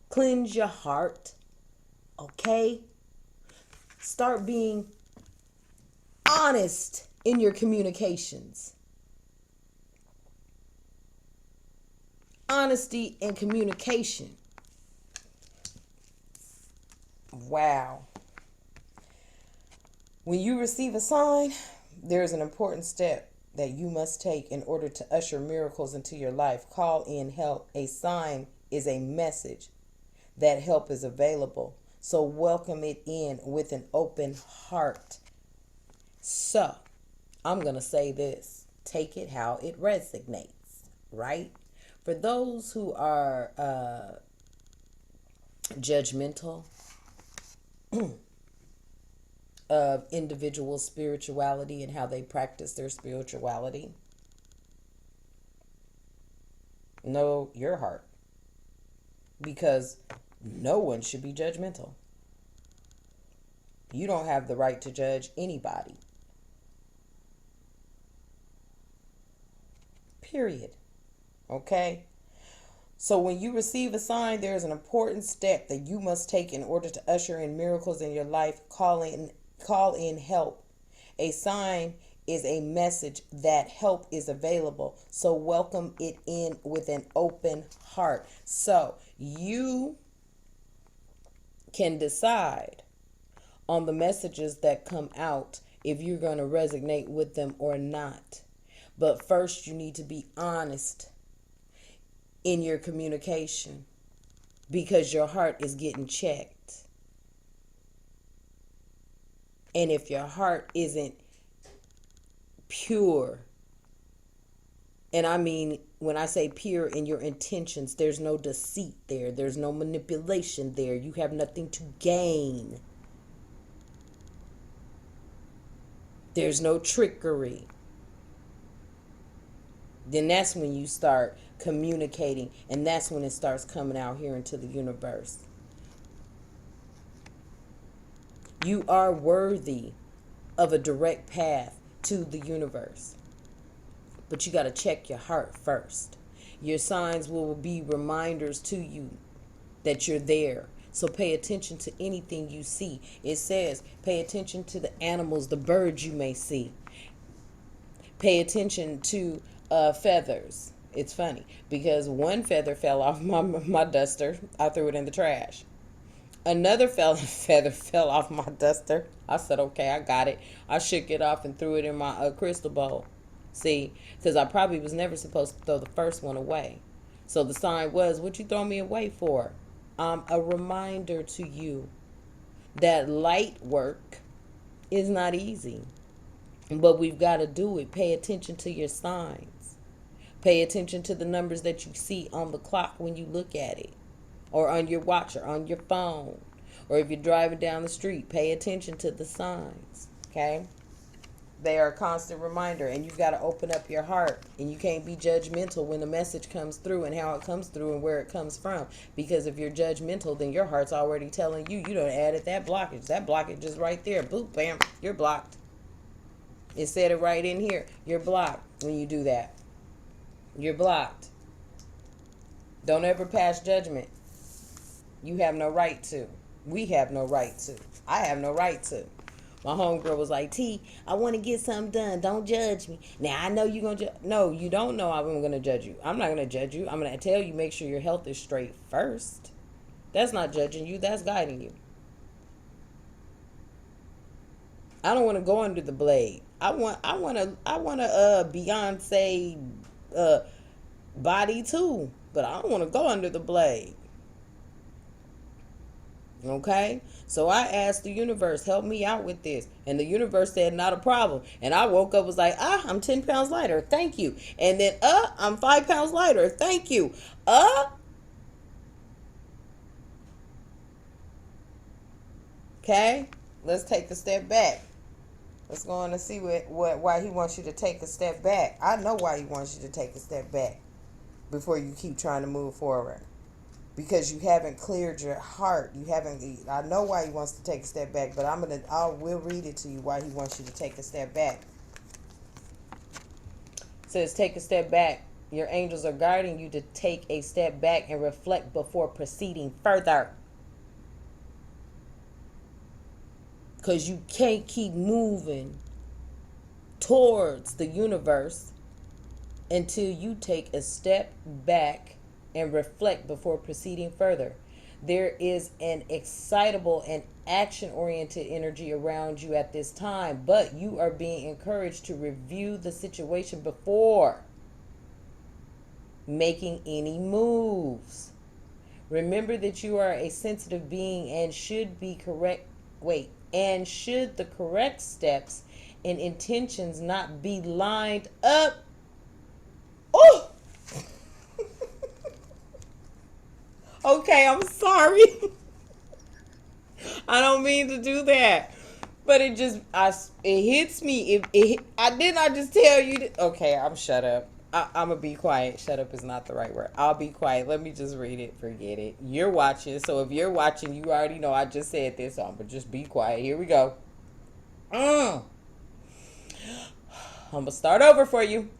Cleanse your heart. Okay? Start being honest in your communications. Honesty and communication. Wow. When you receive a sign, there is an important step that you must take in order to usher miracles into your life. Call in help. A sign is a message that help is available. So welcome it in with an open heart. So, I'm going to say this. Take it how it resonates, right? For those who are judgmental of individual spirituality and how they practice their spirituality, know your heart, because no one should be judgmental. You don't have the right to judge anybody. Period. Okay? So when you receive a sign, there is an important step that you must take in order to usher in miracles in your life. Call in help. A sign is a message that help is available. So welcome it in with an open heart. So you can decide on the messages that come out if you're going to resonate with them or not. But first, you need to be honest in your communication, because your heart is getting checked. And if your heart isn't pure, and I mean, when I say pure in your intentions, there's no deceit there. There's no manipulation there. You have nothing to gain. There's no trickery. Then that's when you start communicating, and that's when it starts coming out here into the universe. You are worthy of a direct path to the universe, but you got to check your heart first. Your signs will be reminders to you that you're there. So pay attention to anything you see. It says pay attention to the animals, the birds you may see. Pay attention to feathers. It's funny because one feather fell off my duster. I threw it in the trash. Another feather fell off my duster. I said, okay, I got it. I shook it off and threw it in my crystal bowl. See, because I probably was never supposed to throw the first one away. So the sign was, what you throw me away for? A reminder to you that light work is not easy. But we've got to do it. Pay attention to your signs. Pay attention to the numbers that you see on the clock when you look at it, or on your watch, or on your phone, or if you're driving down the street, pay attention to the signs, okay? They are a constant reminder, and you've got to open up your heart, and you can't be judgmental when the message comes through and how it comes through and where it comes from, because if you're judgmental, then your heart's already telling you, you done added that blockage is right there, boop, bam, you're blocked. It said it right in here, you're blocked when you do that. You're blocked. Don't ever pass judgment. You have no right to. We have no right to. I have no right to. My homegirl was like, T, I want to get something done. Don't judge me. Now, I know you're going to No, you don't know I'm going to judge you. I'm not going to judge you. I'm going to tell you, make sure your health is straight first. That's not judging you. That's guiding you. I don't want to go under the blade. I want a Beyonce body too, but I don't want to go under the blade. Okay? So I asked the universe, help me out with this. And the universe said, not a problem. And I woke up, was like, I'm 10 pounds lighter. Thank you. And then, I'm 5 pounds lighter. Thank you. Okay? Let's take a step back. Let's go on and see why he wants you to take a step back. I know why he wants you to take a step back before you keep trying to move forward. Because you haven't cleared your heart. I know why he wants to take a step back, but we'll read it to you why he wants you to take a step back. It says, take a step back. Your angels are guiding you to take a step back and reflect before proceeding further. Because you can't keep moving towards the universe until you take a step back and reflect before proceeding further. There is an excitable and action-oriented energy around you at this time, but you are being encouraged to review the situation before making any moves. Remember that you are a sensitive being and should the correct steps and intentions not be lined up. Oh! Okay, I'm sorry. I don't mean to do that. But it hits me. I just tell you. Okay, I'm shut up. I'm going to be quiet. Shut up is not the right word. I'll be quiet. Let me just read it. Forget it. You're watching. So if you're watching, you already know I just said this. So I'm going to just be quiet. Here we go. I'm going to start over for you.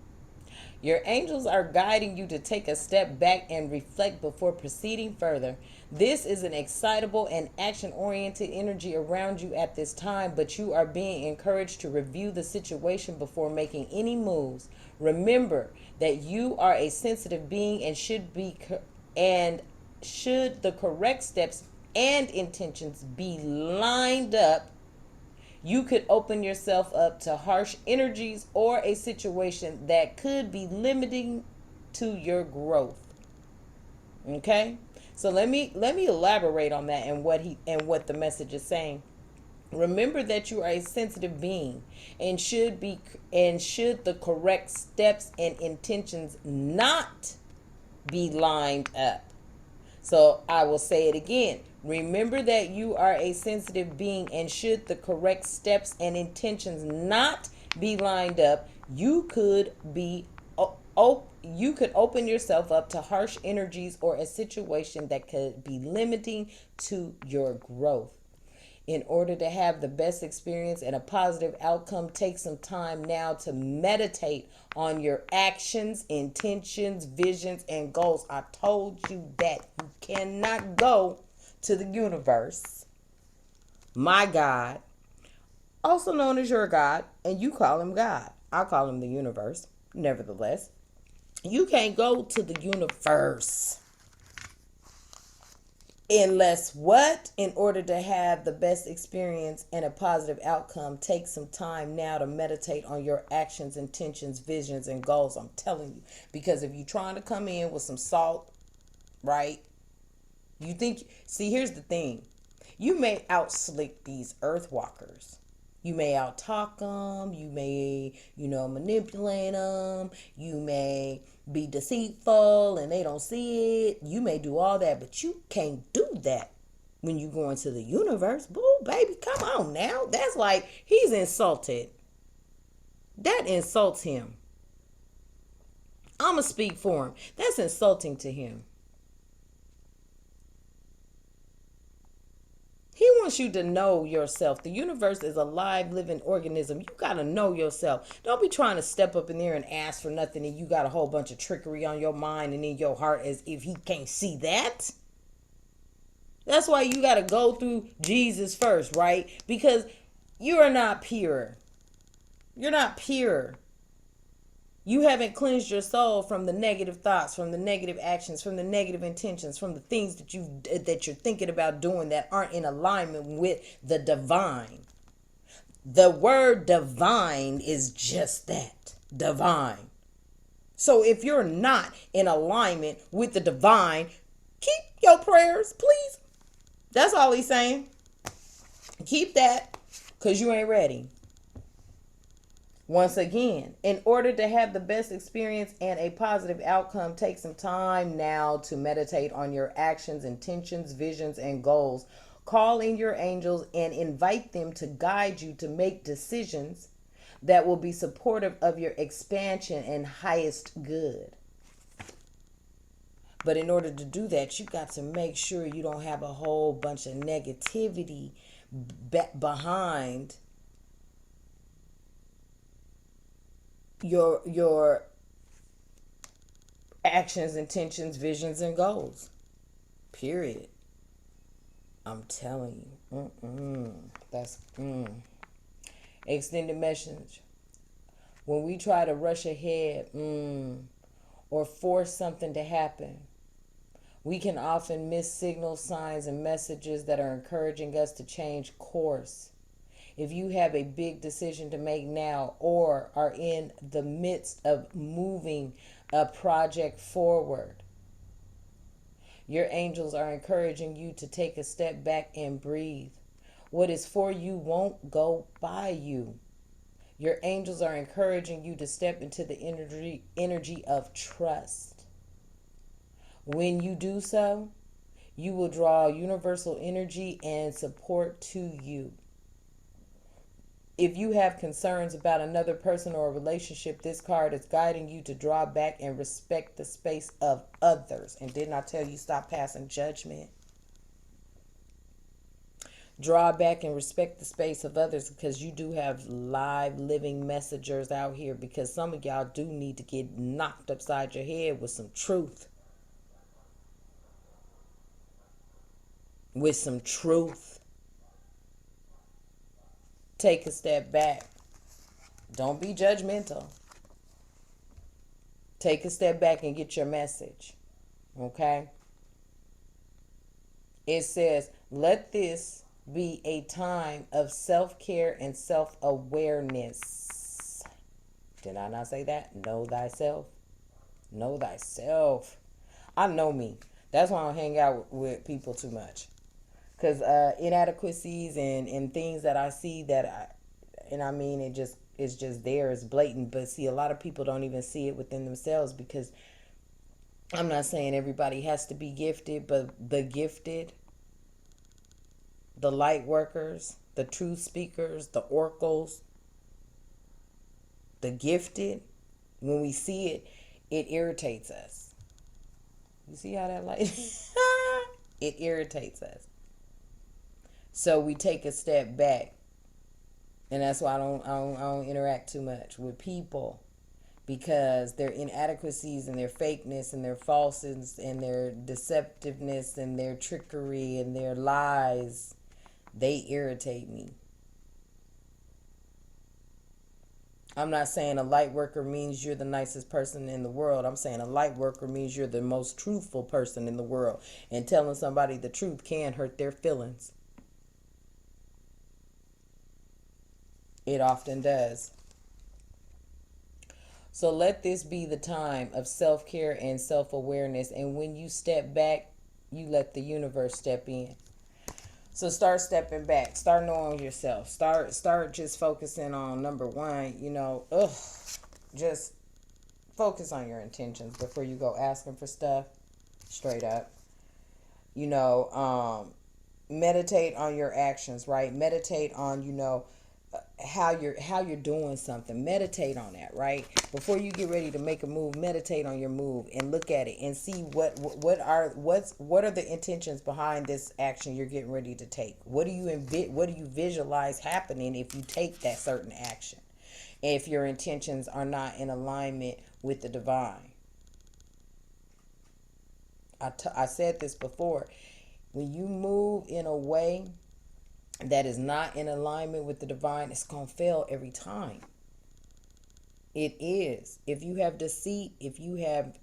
Your angels are guiding you to take a step back and reflect before proceeding further. This is an excitable and action-oriented energy around you at this time, but you are being encouraged to review the situation before making any moves. Remember that you are a sensitive being and should the correct steps and intentions be lined up, you could open yourself up to harsh energies or a situation that could be limiting to your growth. Okay? So let me elaborate on that and what the message is saying. Remember that you are a sensitive being and should the correct steps and intentions not be lined up. So I will say it again. Remember that you are a sensitive being and should the correct steps and intentions not be lined up, you could open yourself up to harsh energies or a situation that could be limiting to your growth. In order to have the best experience and a positive outcome, take some time now to meditate on your actions, intentions, visions, and goals. I told you that you cannot go to the universe, my God, also known as your God, and you call him God. I call him the universe. Nevertheless, you can't go to the universe unless what? In order to have the best experience and a positive outcome, take some time now to meditate on your actions, intentions, visions, and goals. I'm telling you. Because if you're trying to come in with some salt, right? You think, see, here's the thing. You may outslick these earth walkers. You may out-talk them. You may, manipulate them. You may be deceitful and they don't see it. You may do all that, but you can't do that when you go into the universe. Boo, baby, come on now. That's like he's insulted. That insults him. I'm going to speak for him. That's insulting to him. He wants you to know yourself. The universe is a live, living organism. You got to know yourself. Don't be trying to step up in there and ask for nothing and you got a whole bunch of trickery on your mind and in your heart as if he can't see that. That's why you got to go through Jesus first, right? Because you are not pure. You're not pure. You haven't cleansed your soul from the negative thoughts, from the negative actions, from the negative intentions, from the things that you're thinking about doing that aren't in alignment with the divine. The word divine is just that, divine. So if you're not in alignment with the divine, keep your prayers, please. That's all he's saying. Keep that, because you ain't ready. Once again, in order to have the best experience and a positive outcome, take some time now to meditate on your actions, intentions, visions, and goals. Call in your angels and invite them to guide you to make decisions that will be supportive of your expansion and highest good. But in order to do that, you got to make sure you don't have a whole bunch of negativity behind your actions, intentions, visions, and goals. Period. I'm telling you. That's extended message. When we try to rush ahead or force something to happen, we can often miss signals, signs, and messages that are encouraging us to change course. If you have a big decision to make now or are in the midst of moving a project forward, your angels are encouraging you to take a step back and breathe. What is for you won't go by you. Your angels are encouraging you to step into the energy of trust. When you do so, you will draw universal energy and support to you. If you have concerns about another person or a relationship, this card is guiding you to draw back and respect the space of others. And didn't I tell you stop passing judgment? Draw back and respect the space of others, because you do have live living messengers out here, because some of y'all do need to get knocked upside your head with some truth. With some truth. Take a step back. Don't be judgmental. Take a step back and get your message. Okay? It says, let this be a time of self-care and self-awareness. Did I not say that? Know thyself. Know thyself. I know me. That's why I don't hang out with people too much. Because inadequacies and things that I see it's just there, it's blatant. But see, a lot of people don't even see it within themselves, because I'm not saying everybody has to be gifted, but the gifted, the light workers, the truth speakers, the oracles, the gifted, when we see it, it irritates us. You see how that light? It irritates us. So we take a step back. And that's why I don't interact too much with people because their inadequacies and their fakeness and their falseness and their deceptiveness and their trickery and their lies, they irritate me. I'm not saying a light worker means you're the nicest person in the world. I'm saying a light worker means you're the most truthful person in the world. And telling somebody the truth can hurt their feelings. It often does. So let this be the time of self-care and self-awareness. And when you step back, you let the universe step in. So start stepping back. Start knowing yourself. Start just focusing on number one, just focus on your intentions before you go asking for stuff. Straight up. Meditate on your actions, right? Meditate on, how you're doing something. Meditate on that, right? Before you get ready to make a move, meditate on your move and look at it and see what are the intentions behind this action you're getting ready to take. What do you visualize happening if you take that certain action, if your intentions are not in alignment with the divine? I said this before. When you move in a way that is not in alignment with the divine, it's going to fail every time. It is. If you have deceit, if you have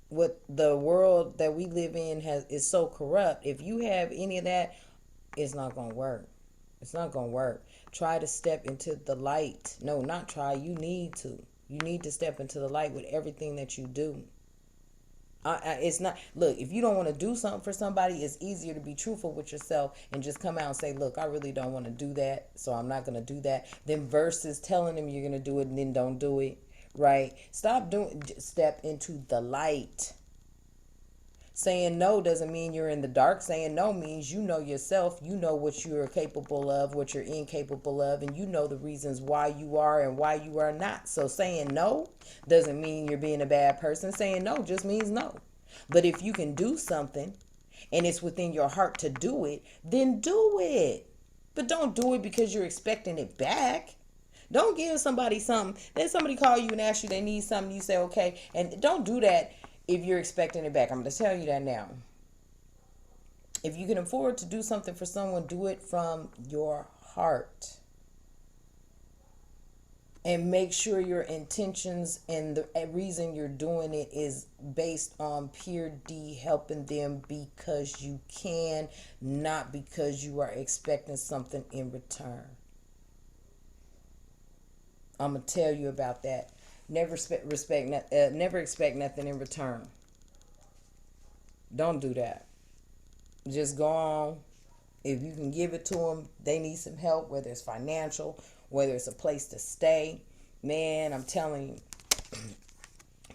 what the world that we live in is so corrupt. If you have any of that, it's not going to work. It's not going to work. Try to step into the light. No, not try. You need to. You need to step into the light with everything that you do. It's not, look, if you don't want to do something for somebody, it's easier to be truthful with yourself and just come out and say, look, I really don't want to do that, so I'm not going to do that. Then versus telling them you're going to do it and then don't do it, right? Step into the light. Saying no doesn't mean you're in the dark. Saying no means you know yourself. You know what you're capable of, what you're incapable of, and you know the reasons why you are and why you are not. So saying no doesn't mean you're being a bad person. Saying no just means no. But if you can do something and it's within your heart to do it, then do it. But don't do it because you're expecting it back. Don't give somebody something. Then somebody call you and ask you they need something. You say, okay. And don't do that if you're expecting it back. I'm going to tell you that now. If you can afford to do something for someone, do it from your heart. And make sure your intentions and the reason you're doing it is based on pure D, helping them because you can, not because you are expecting something in return. I'm going to tell you about that. Never expect nothing in return. Don't do that. Just go on. If you can give it to them, they need some help, whether it's financial, whether it's a place to stay. Man, I'm telling you,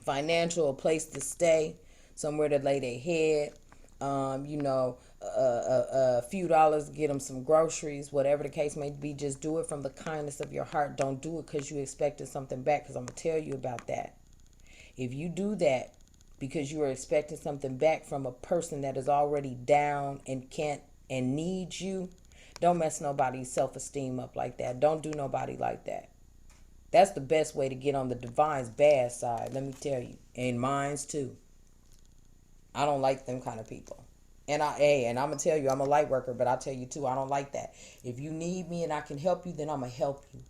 financial, a place to stay, somewhere to lay their head, a few dollars to get them some groceries, whatever the case may be. Just do it from the kindness of your heart. Don't do it because you expected something back, because I'm going to tell you about that. If you do that because you are expecting something back from a person that is already down and can't and needs you, don't mess nobody's self-esteem up like that. Don't do nobody like that. That's the best way to get on the divine's bad side, let me tell you. And mine's too. I don't like them kind of people. And I'm going to tell you, I'm a light worker, but I'll tell you too, I don't like that. If you need me and I can help you, then I'm going to help you.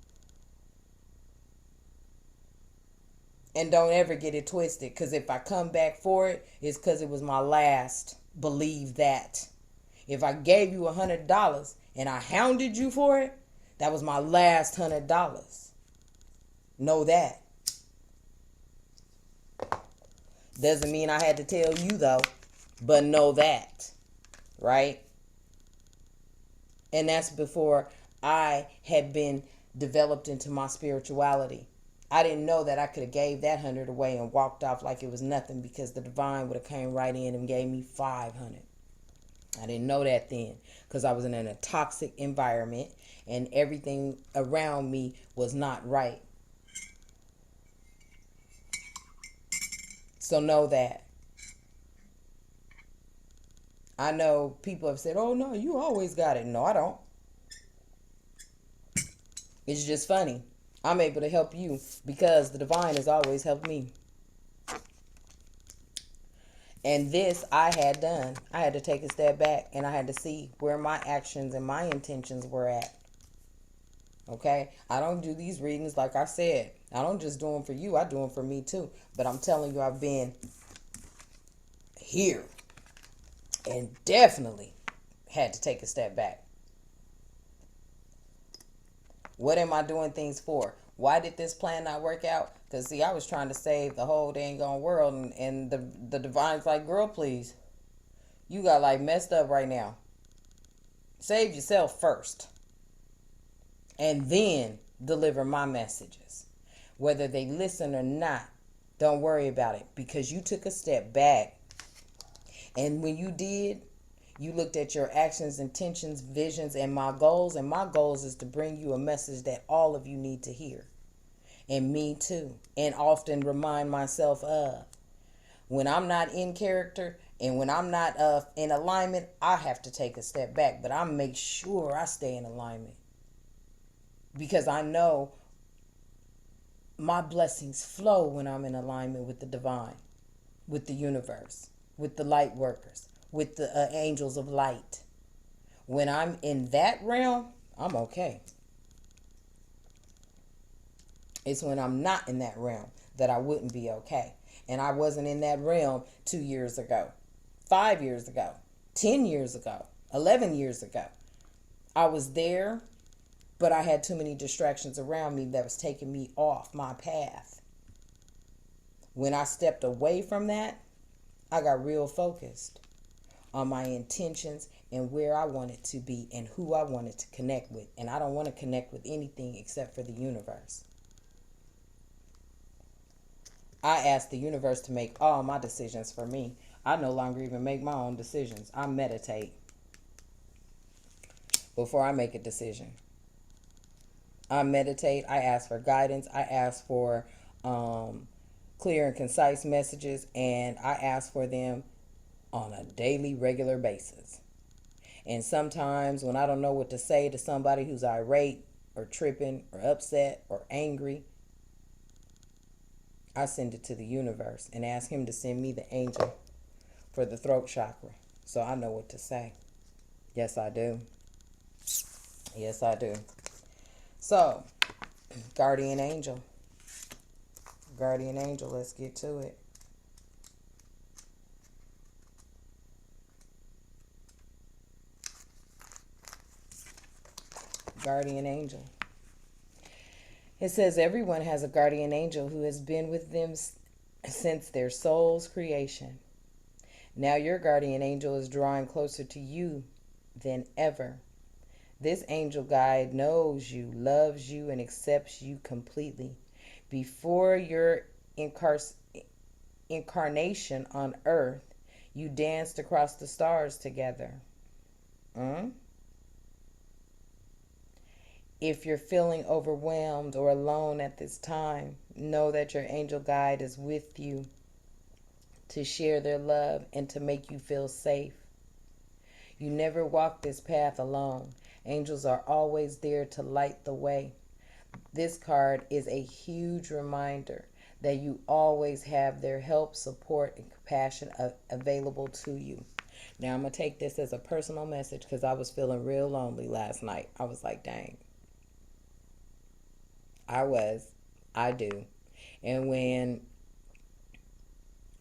And don't ever get it twisted, because if I come back for it, it's because it was my last. Believe that. If I gave you $100 and I hounded you for it, that was my last $100. Know that. Doesn't mean I had to tell you though, but know that, right? And that's before I had been developed into my spirituality. I didn't know that I could have gave that 100 away and walked off like it was nothing, because the divine would have came right in and gave me 500. I didn't know that then, because I was in a toxic environment and everything around me was not right. So know that. I know people have said, oh no, you always got it. No, I don't. It's just funny. I'm able to help you because the divine has always helped me. And this I had done. I had to take a step back and I had to see where my actions and my intentions were at. Okay? I don't do these readings like I said. I don't just do them for you. I do them for me too. But I'm telling you, I've been here and definitely had to take a step back. What am I doing things for? Why did this plan not work out? Because, see, I was trying to save the whole dang on world, and the divine's like, girl, please. You got like messed up right now. Save yourself first. And then deliver my messages. Whether they listen or not, don't worry about it. Because you took a step back. And when you did, you looked at your actions, intentions, visions, and my goals. And my goals is to bring you a message that all of you need to hear. And me too. And often remind myself of. When I'm not in character and when I'm not in alignment, I have to take a step back. But I make sure I stay in alignment. Because I know my blessings flow when I'm in alignment with the divine, with the universe, with the light workers, with the angels of light. When I'm in that realm, I'm okay. It's when I'm not in that realm that I wouldn't be okay. And I wasn't in that realm 2 years ago, 5 years ago, 10 years ago, 11 years ago. I was there, but I had too many distractions around me that was taking me off my path. When I stepped away from that, I got real focused on my intentions and where I wanted to be and who I wanted to connect with. And I don't want to connect with anything except for the universe. I asked the universe to make all my decisions for me. I no longer even make my own decisions. I meditate before I make a decision. I meditate. I ask for guidance. I ask for clear and concise messages. And I ask for them on a daily, regular basis. And sometimes when I don't know what to say to somebody who's irate or tripping or upset or angry, I send it to the universe and ask him to send me the angel for the throat chakra so I know what to say. Yes, I do. Yes, I do. So, guardian angel. Guardian angel, let's get to it. Guardian angel. It says everyone has a guardian angel who has been with them since their soul's creation. Now your guardian angel is drawing closer to you than ever. This angel guide knows you, loves you, and accepts you completely. Before your incarnation on earth, you danced across the stars together. If you're feeling overwhelmed or alone at this time, know that your angel guide is with you to share their love and to make you feel safe. You never walk this path alone. Angels are always there to light the way. This card is a huge reminder that you always have their help, support, and compassion available to you. Now, I'm going to take this as a personal message because I was feeling real lonely last night. I was like, dang. I do. And when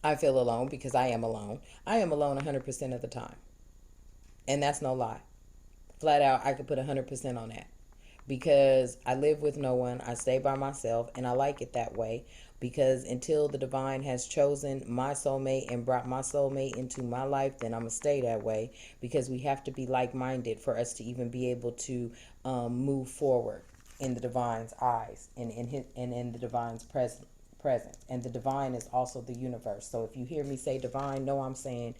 I feel alone, because I am alone 100% of the time. And that's no lie. Flat out, I could put 100% on that. Because I live with no one, I stay by myself, and I like it that way. Because until the divine has chosen my soulmate and brought my soulmate into my life, then I'm going to stay that way. Because we have to be like-minded for us to even be able to move forward in the divine's eyes and in the divine's presence. And the divine is also the universe. So if you hear me say divine, know I'm saying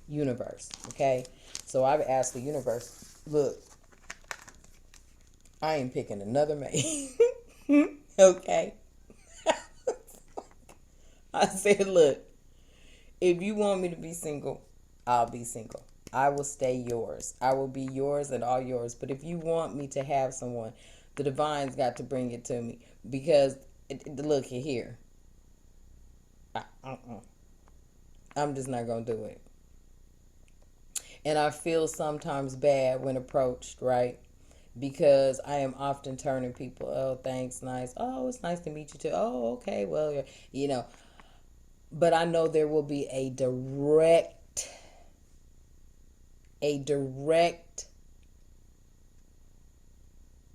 universe. Okay? So I've asked the universe, look, I ain't picking another mate. Okay? I said, look, if you want me to be single, I'll be single. I will stay yours. I will be yours and all yours. But if you want me to have someone, The divine's got to bring it to me because look here, I'm just not gonna do it. And I feel sometimes bad when approached, right? Because I am often turning people, oh, thanks, nice. Oh, it's nice to meet you too. Oh, okay, well, you know. But I know there will be a direct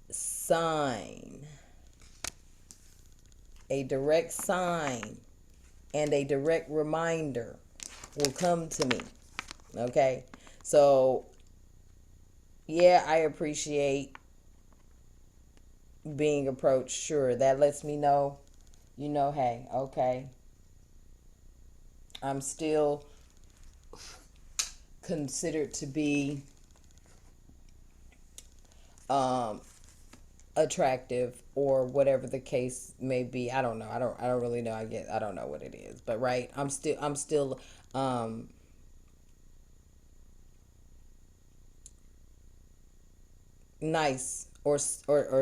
sign, a direct sign, and a direct reminder will come to me. Okay, so yeah, I appreciate being approached. Sure, that lets me know, hey, okay, I'm still considered to be um, attractive or whatever the case may be. I don't know. I don't really know. I don't know what it is, but right, I'm still um, nice or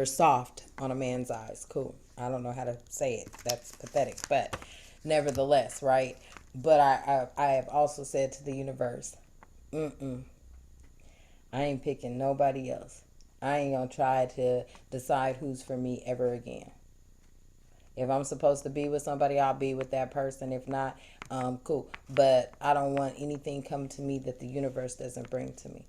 soft on a man's eyes. Cool. I don't know how to say it. That's pathetic, but nevertheless, right? But I have also said to the universe, mm-mm, I ain't picking nobody else. I ain't gonna try to decide who's for me ever again. If I'm supposed to be with somebody, I'll be with that person. If not, cool. But I don't want anything come to me that the universe doesn't bring to me.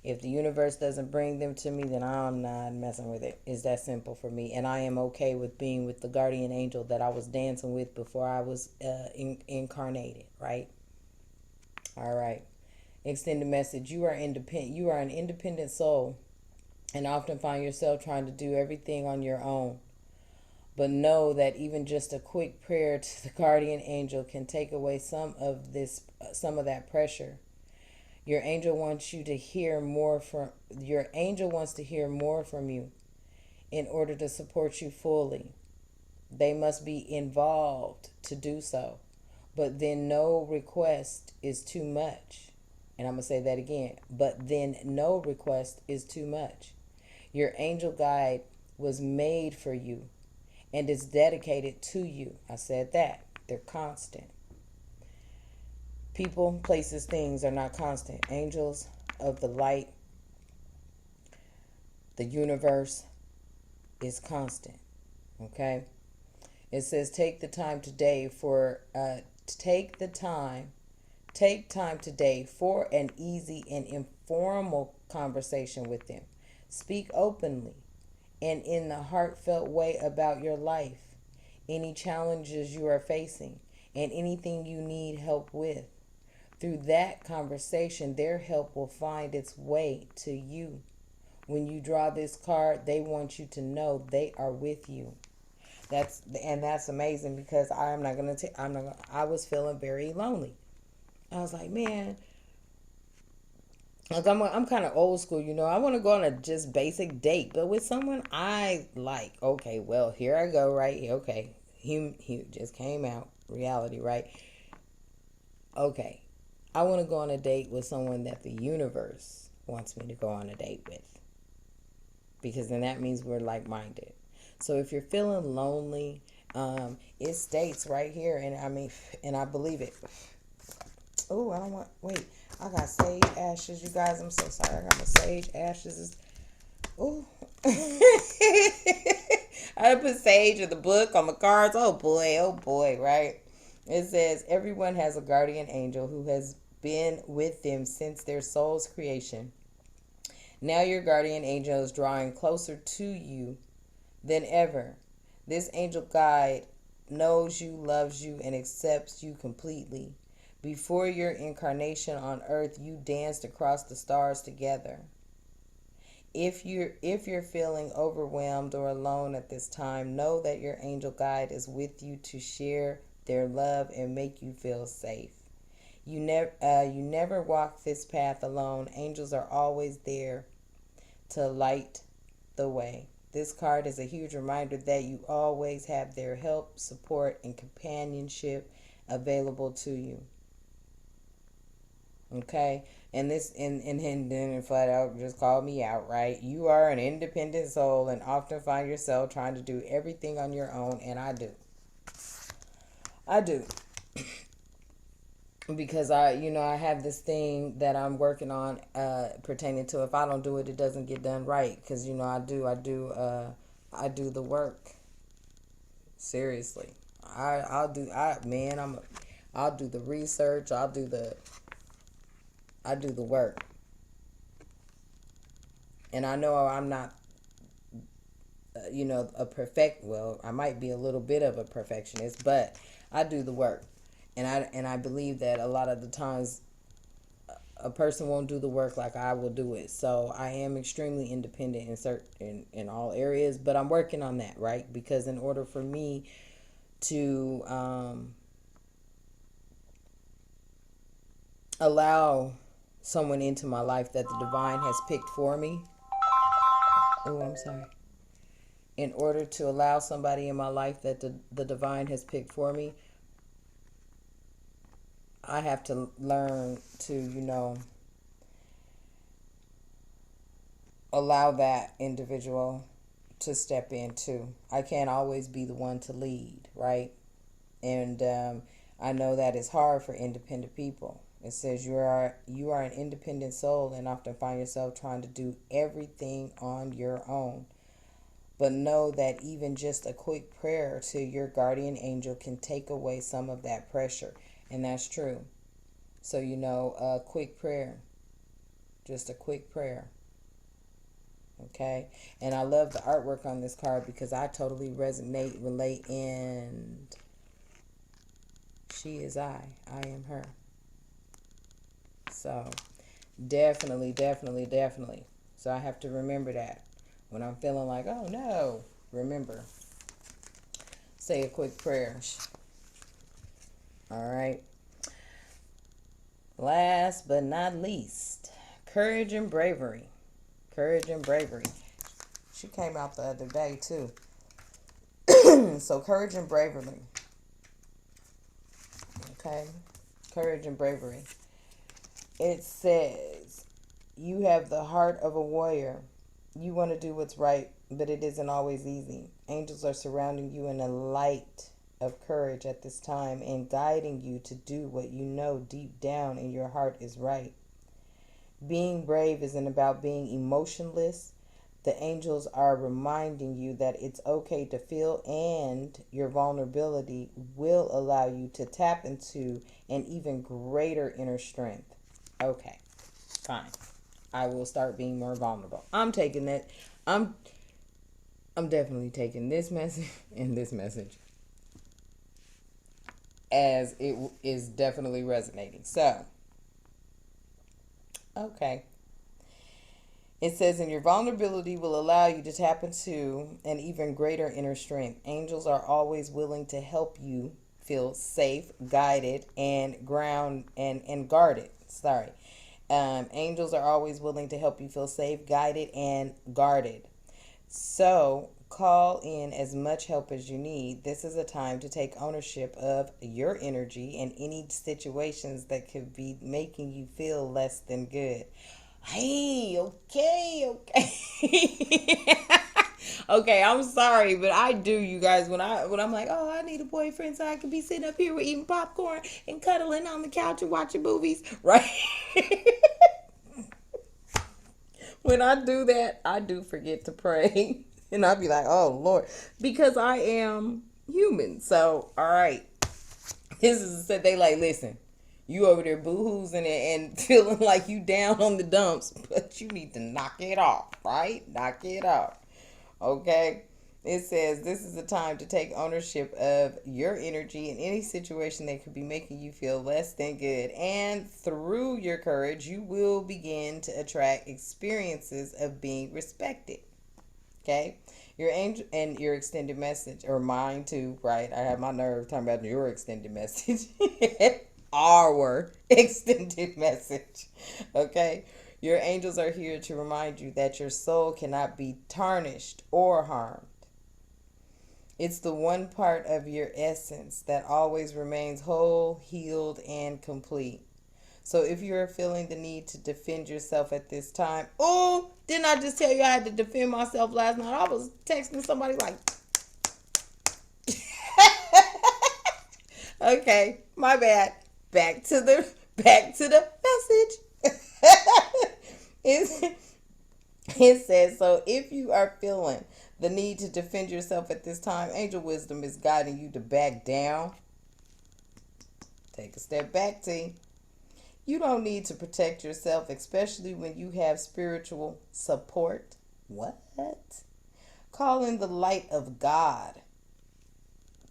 If the universe doesn't bring them to me, then I'm not messing with it. It's that simple for me. And I am okay with being with the guardian angel that I was dancing with before I was incarnated, right? All right. Extended message. You are independent. You are an independent soul and often find yourself trying to do everything on your own. But know that even just a quick prayer to the guardian angel can take away some of that pressure. Your angel wants you to hear more from your angel wants to hear more from you in order to support you fully. They must be involved to do so. But then no request is too much. And I'm going to say that again. But then no request is too much. Your angel guide was made for you and is dedicated to you. I said that. They're constant. People, places, things are not constant. Angels of the light, the universe is constant. Okay? It says take time today for an easy and informal conversation with them. Speak openly and in the heartfelt way about your life, any challenges you are facing, and anything you need help with. Through that conversation, their help will find its way to you. When you draw this card, they want you to know they are with you. That's amazing because I was feeling very lonely. I was like, man, like I'm kind of old school, I want to go on a just basic date, but with someone I like. Okay, well, here I go, right here. Okay, he just came out, reality, right? Okay, I want to go on a date with someone that the universe wants me to go on a date with, because then that means we're like-minded. So if you're feeling lonely, it states right here, and I believe it. Oh, I don't want. Wait, I got sage ashes, you guys. I'm so sorry. I got my sage ashes. Oh, I put sage in the book on the cards. Oh boy, right? It says everyone has a guardian angel who has been with them since their soul's creation. Now your guardian angel is drawing closer to you than ever. This angel guide knows you, loves you, and accepts you completely. Before your incarnation on earth, you danced across the stars together. If you're feeling overwhelmed or alone at this time, know that your angel guide is with you to share their love and make you feel safe. You never walk this path alone. Angels are always there to light the way. This card is a huge reminder that you always have their help, support, and companionship available to you. Okay. And then flat out just called me out, right? You are an independent soul and often find yourself trying to do everything on your own, and I do. I do. Because I have this thing that I'm working on pertaining to, if I don't do it, it doesn't get done right. Because I do the work. Seriously. I'll do the research. I do the work. And I know I'm not well, I might be a little bit of a perfectionist, but I do the work. And I believe that a lot of the times a person won't do the work like I will do it. So I am extremely independent in all areas, but I'm working on that, right? Because in order for me to allow someone into my life that the divine has picked for me. Oh, I'm sorry. In order to allow somebody in my life that the divine has picked for me, I have to learn to, allow that individual to step in too. I can't always be the one to lead, right? And I know that is hard for independent people. It says you are an independent soul and often find yourself trying to do everything on your own. But know that even just a quick prayer to your guardian angel can take away some of that pressure. And that's true. So, a quick prayer. Just a quick prayer. Okay? And I love the artwork on this card because I totally relate, and she is I am her. So, definitely, definitely, definitely. So I have to remember that. When I'm feeling like, oh no, remember, say a quick prayer. All right. Last but not least, courage and bravery. Courage and bravery. She came out the other day too. So courage and bravery. Okay. Courage and bravery. It says, you have the heart of a warrior. You want to do what's right, but it isn't always easy. Angels are surrounding you in a light of courage at this time and guiding you to do what you know deep down in your heart is right. Being brave isn't about being emotionless. The angels are reminding you that it's okay to feel, and your vulnerability will allow you to tap into an even greater inner strength. Okay, fine. I will start being more vulnerable. I'm taking that. I'm definitely taking this message and this message as it is definitely resonating. So, okay. It says, and your vulnerability will allow you to tap into an even greater inner strength. Angels are always willing to help you feel safe, guided, and guarded. Sorry. Angels are always willing to help you feel safe, guided, and guarded. So call in as much help as you need. This is a time to take ownership of your energy and any situations that could be making you feel less than good. Hey, okay. Okay, I'm sorry, but I do, you guys. When I'm like, oh, I need a boyfriend so I can be sitting up here eating popcorn and cuddling on the couch and watching movies, right? When I do that, I do forget to pray. And I'll be like, oh, Lord, because I am human. So, all right. This is said they like, listen, you over there boo-hoos and feeling like you down on the dumps, but you need to knock it off, right? Knock it off. Okay? It says this is a time to take ownership of your energy in any situation that could be making you feel less than good. And through your courage, you will begin to attract experiences of being respected. Okay? Your angel and your extended message, or mine too, right? I have my nerve talking about your extended message. Our extended message. Okay? Your angels are here to remind you that your soul cannot be tarnished or harmed. It's the one part of your essence that always remains whole, healed, and complete. So if you're feeling the need to defend yourself at this time, oh, didn't I just tell you I had to defend myself last night? I was texting somebody like, okay, my bad. Back to the message. it, it says, so if you are feeling the need to defend yourself at this time, angel wisdom is guiding you to back down. Take a step back, T. You don't need to protect yourself, especially when you have spiritual support. What? Call in the light of God,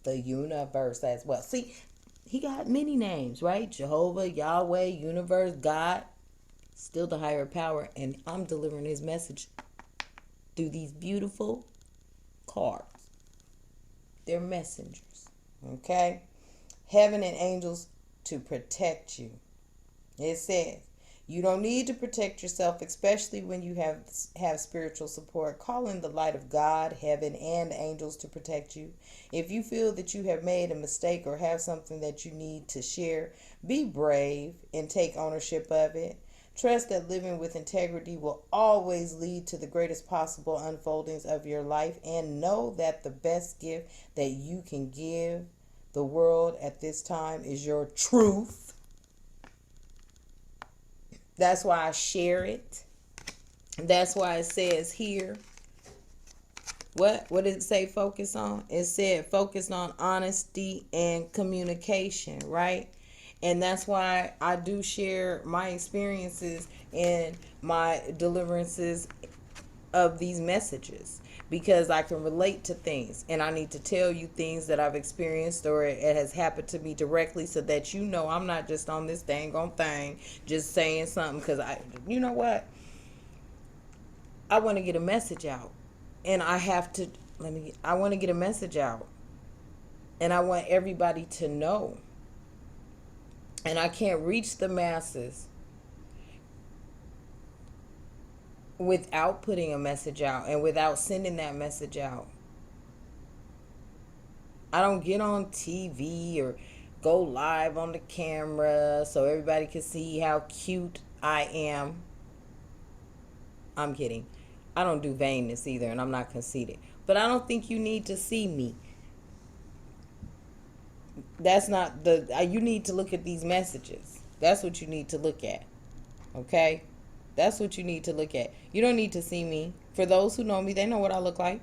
the universe as well. See, he got many names, right? Jehovah, Yahweh, universe, God, still the higher power. And I'm delivering his message through these beautiful cards. They're messengers, okay? Heaven and angels to protect you. It says, you don't need to protect yourself, especially when you have spiritual support. Call in the light of God, heaven, and angels to protect you. If you feel that you have made a mistake or have something that you need to share, be brave and take ownership of it. Trust that living with integrity will always lead to the greatest possible unfoldings of your life, and know that the best gift that you can give the world at this time is your truth. That's why I share it. That's why it says here. What did it say focus on? It said focus on honesty and communication, right? And that's why I do share my experiences and my deliverances of these messages, because I can relate to things, and I need to tell you things that I've experienced or it has happened to me directly, so that you know I'm not just on this dang on thing just saying something because you know what, I want to get a message out, and I want to get a message out, and I want everybody to know, and I can't reach the masses without putting a message out and without sending that message out. I don't get on TV or go live on the camera so everybody can see how cute I am. I'm kidding. I don't do vainness either, and I'm not conceited. But I don't think you need to see me. That's not you need to look at these messages. That's what you need to look at. Okay? That's what you need to look at. You don't need to see me. For those who know me, they know what I look like.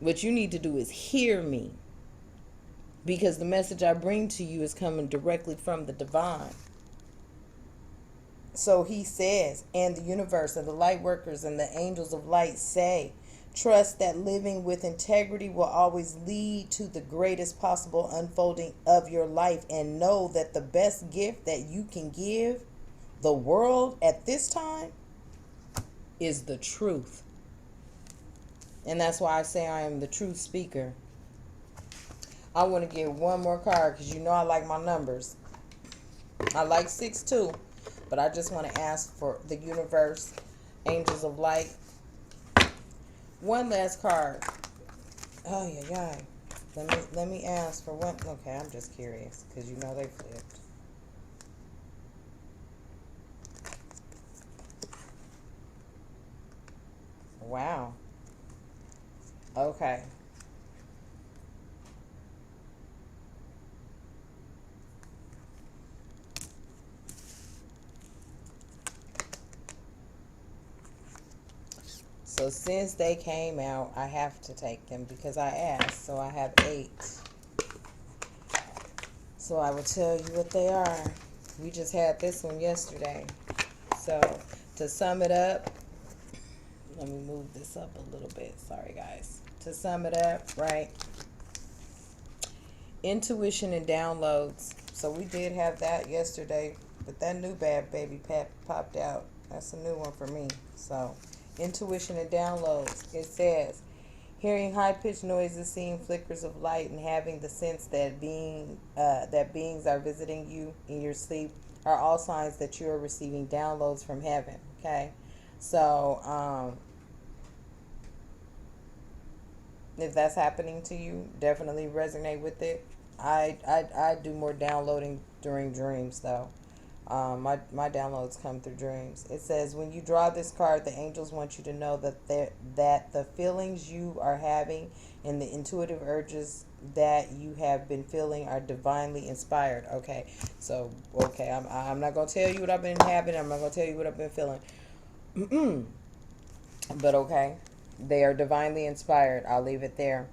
What you need to do is hear me, because the message I bring to you is coming directly from the divine. So he says, and the universe and the light workers and the angels of light say, trust that living with integrity will always lead to the greatest possible unfolding of your life, and know that the best gift that you can give the world at this time is the truth. And that's why I say I am the truth speaker. I want to get one more card because you know I like my numbers. I like 6 too. But I just want to ask for the universe, angels of light. One last card. Oh, yeah. Let me ask for one. Okay, I'm just curious because you know they flipped. Wow. Okay. So since they came out, I have to take them because I asked. So I have 8. So I will tell you what they are. We just had this one yesterday. So to sum it up, let me move this up a little bit. Sorry, guys. To sum it up, right? Intuition and downloads. So we did have that yesterday, but that new bad baby popped out. That's a new one for me. So intuition and downloads. It says, hearing high-pitched noises, seeing flickers of light, and having the sense that beings are visiting you in your sleep are all signs that you are receiving downloads from heaven. Okay, so if that's happening to you, definitely resonate with it. I do more downloading during dreams though. My downloads come through dreams. It says, when you draw this card, the angels want you to know that the feelings you are having and the intuitive urges that you have been feeling are divinely inspired. Okay, so okay, I'm not gonna tell you what I've been having. I'm not gonna tell you what I've been feeling. But okay, they are divinely inspired. I'll leave it there.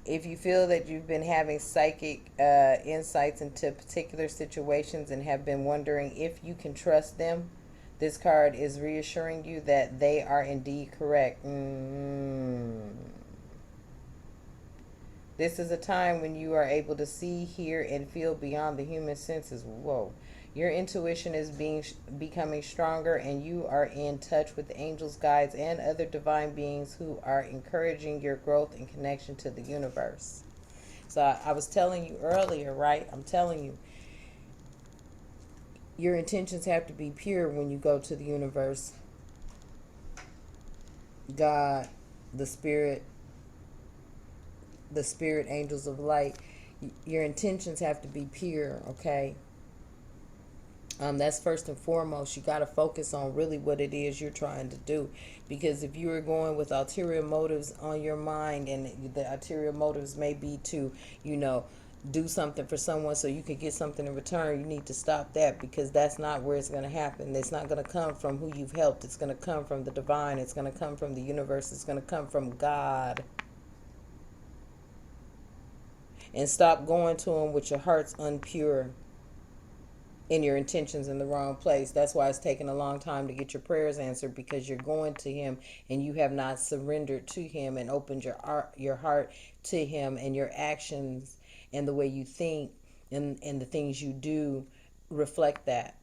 If you feel that you've been having psychic insights into particular situations and have been wondering if you can trust them, this card is reassuring you that they are indeed correct. This is a time when you are able to see, hear, and feel beyond the human senses. Whoa. Your intuition is becoming stronger, and you are in touch with the angels, guides, and other divine beings who are encouraging your growth and connection to the universe. So I was telling you earlier, right? I'm telling you, your intentions have to be pure when you go to the universe, God, the spirit, angels of light. Your intentions have to be pure, okay? That's first and foremost. You got to focus on really what it is you're trying to do, because if you are going with ulterior motives on your mind, and the ulterior motives may be to, do something for someone so you can get something in return, you need to stop that, because that's not where it's going to happen. It's not going to come from who you've helped. It's going to come from the divine. It's going to come from the universe. It's going to come from God. And stop going to him with your heart's unpure and your intentions in the wrong place. That's why it's taking a long time to get your prayers answered, because you're going to him and you have not surrendered to him and opened your heart to him, and your actions and the way you think and the things you do reflect that.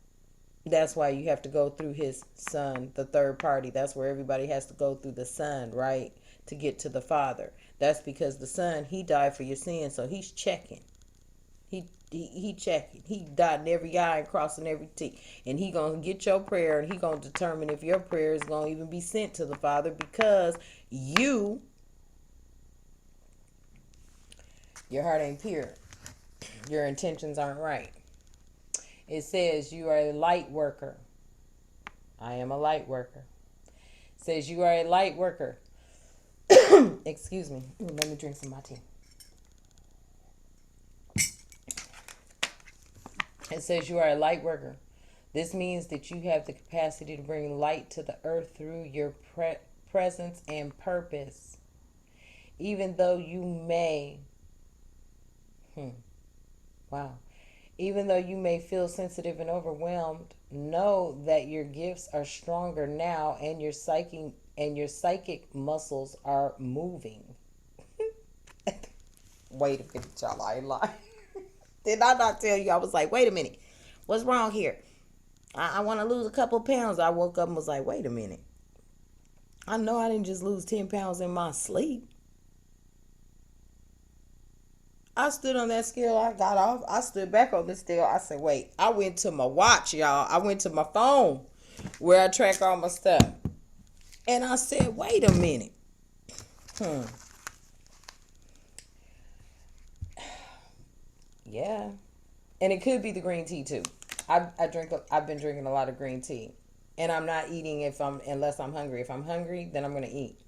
That's why you have to go through his son, the third party. That's where everybody has to go through the son, right? To get to the Father. That's because the son, he died for your sins, so he's checking. He checking. He dotting every I and crossing every T. And he gonna get your prayer, and he gonna determine if your prayer is gonna even be sent to the Father, because your heart ain't pure. Your intentions aren't right. It says you are a light worker. I am a light worker. It says you are a light worker. Excuse me. Let me drink some of my tea. It says you are a light worker. This means that you have the capacity to bring light to the earth through your presence and purpose. Even though you may, even though you may feel sensitive and overwhelmed, know that your gifts are stronger now, and your psychic muscles are moving. Wait a minute, y'all. I ain't lying. Did I not tell you? I was like, wait a minute. What's wrong here? I want to lose a couple pounds. I woke up and was like, wait a minute. I know I didn't just lose 10 pounds in my sleep. I stood on that scale. I got off. I stood back on the scale. I said, wait. I went to my watch, y'all. I went to my phone where I track all my stuff. And I said, wait a minute. Yeah. And it could be the green tea too. I've been drinking a lot of green tea. And I'm not eating unless I'm hungry. If I'm hungry, then I'm going to eat.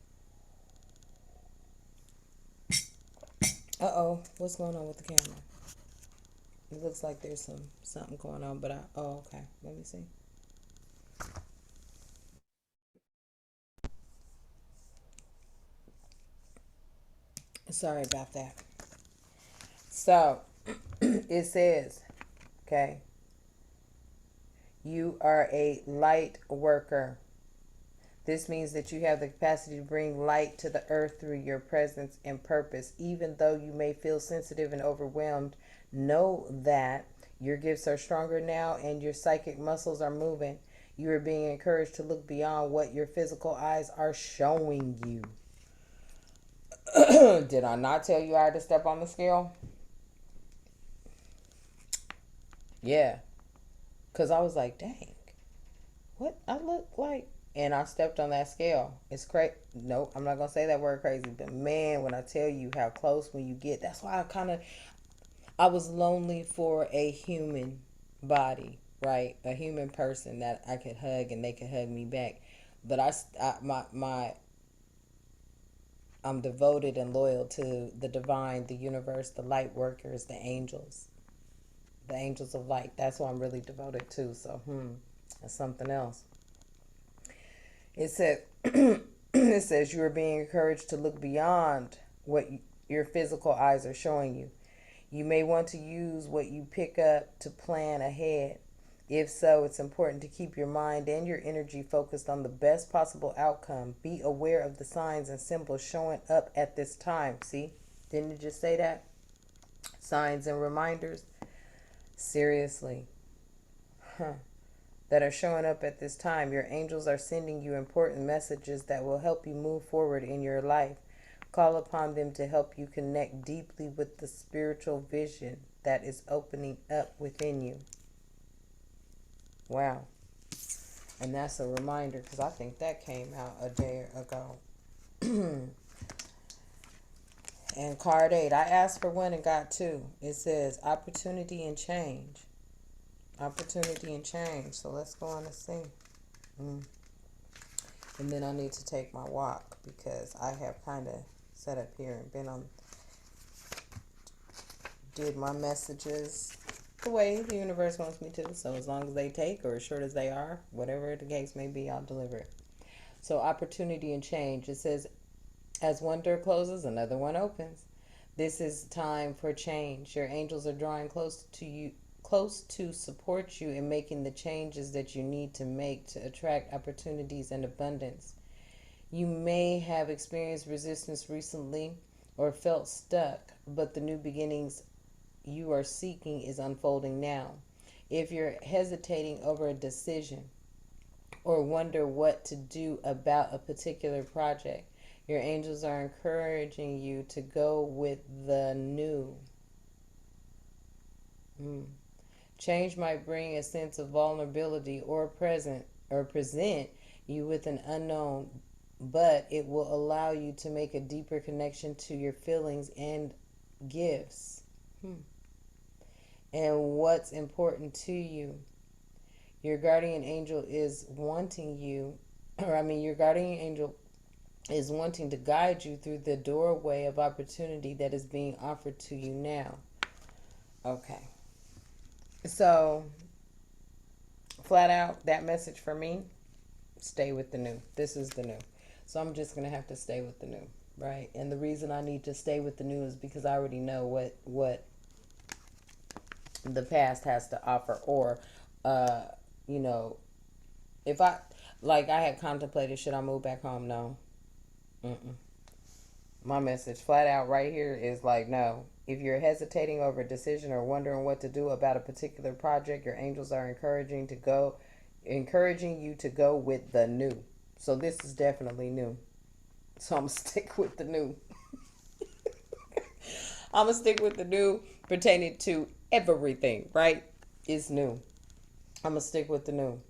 Uh-oh. What's going on with the camera? It looks like there's something going on, but okay. Let me see. Sorry about that. So, it says, okay, you are a light worker. This means that you have the capacity to bring light to the earth through your presence and purpose. Even though you may feel sensitive and overwhelmed, know that your gifts are stronger now, and your psychic muscles are moving. You are being encouraged to look beyond what your physical eyes are showing you. Did I not tell you I had to step on the scale? Yeah. Because I was like, dang, what I look like? And I stepped on that scale. It's crazy. Nope, I'm not going to say that word crazy. But man, when I tell you how close when you get, that's why I was lonely for a human body. right? A human person that I could hug and they could hug me back. But I'm devoted and loyal to the divine, the universe, the light workers, the angels of light. That's what I'm really devoted to. So, that's something else. It said, it says you are being encouraged to look beyond what your physical eyes are showing you. You may want to use what you pick up to plan ahead. If so, it's important to keep your mind and your energy focused on the best possible outcome. Be aware of the signs and symbols showing up at this time. See? Didn't it just say that? Signs and reminders. Seriously. Huh. That are showing up at this time. Your angels are sending you important messages that will help you move forward in your life. Call upon them to help you connect deeply with the spiritual vision that is opening up within you. Wow. And that's a reminder because I think that came out a day ago. And card 8, I asked for one and got two. It says opportunity and change. Opportunity and change. So let's go on and see. And then I need to take my walk because I have kind of sat up here and did my messages the way the universe wants me to. So as long as they take, or as short as they are, whatever the case may be, I'll deliver it. So opportunity and change. It says, as one door closes, another one opens. This is time for change. Your angels are drawing close to support you in making the changes that you need to make to attract opportunities and abundance. You may have experienced resistance recently or felt stuck, but the new beginnings you are seeking is unfolding now. If you're hesitating over a decision or wonder what to do about a particular project, your angels are encouraging you to go with the new. Change might bring a sense of vulnerability or present or present you with an unknown, but it will allow you to make a deeper connection to your feelings and gifts. And what's important to you. Your guardian angel is wanting you, your guardian angel is wanting to guide you through the doorway of opportunity that is being offered to you now. Okay. So, flat out, that message for me, stay with the new. This is the new. So I'm just going to have to stay with the new, right? And the reason I need to stay with the new is because I already know what the past has to offer. Or, if I had contemplated, should I move back home? No. My message flat out right here is like, no. If you're hesitating over a decision or wondering what to do about a particular project, your angels are encouraging you to go with the new. So this is definitely new. So I'm going to stick with the new. I'm going to stick with the new pertaining to everything, right? It's new. I'm going to stick with the new.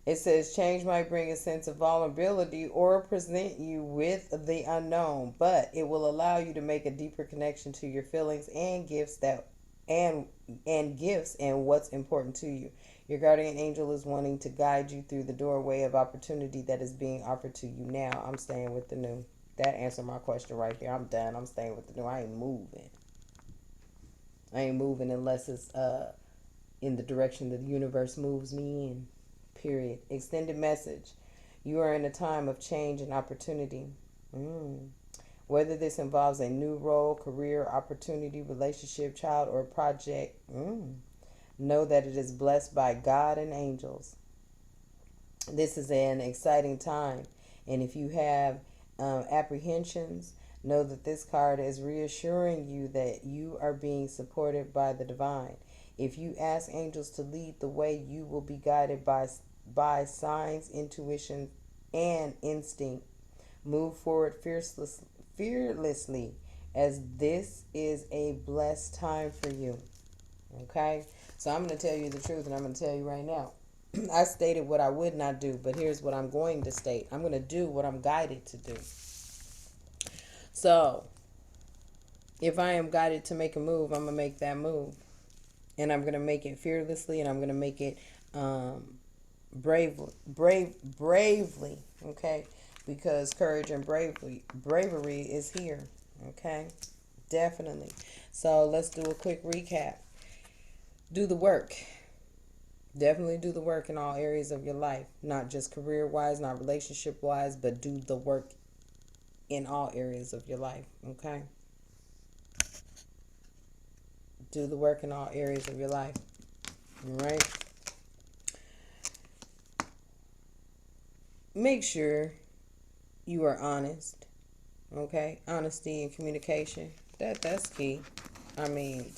It says change might bring a sense of vulnerability or present you with the unknown, but it will allow you to make a deeper connection to your feelings and gifts and what's important to you. Your guardian angel is wanting to guide you through the doorway of opportunity that is being offered to you now. I'm staying with the new. That answered my question right there. I'm done. I'm staying with the new. I ain't moving. Unless it's in the direction that the universe moves me in. Period. Extended message. You are in a time of change and opportunity. Whether this involves a new role, career, opportunity, relationship, child, or project, know that it is blessed by God and angels. This is an exciting time. And if you have apprehensions, know that this card is reassuring you that you are being supported by the divine. If you ask angels to lead the way, you will be guided by signs, intuition, and instinct. Move forward fearlessly, as this is a blessed time for you. Okay? So I'm going to tell you the truth, and I'm going to tell you right now. I stated what I would not do, but here's what I'm going to state. I'm going to do what I'm guided to do. So, if I am guided to make a move, I'm going to make that move. And I'm going to make it fearlessly, and I'm going to make it bravely, okay? Because courage and bravery is here, okay? Definitely. So let's do a quick recap. Do the work. Definitely do the work in all areas of your life, not just career wise, not relationship wise, but do the work in all areas of your life, okay? Do the work in all areas of your life, all right? Make sure you are honest, okay? Honesty and communication, that's key. I mean,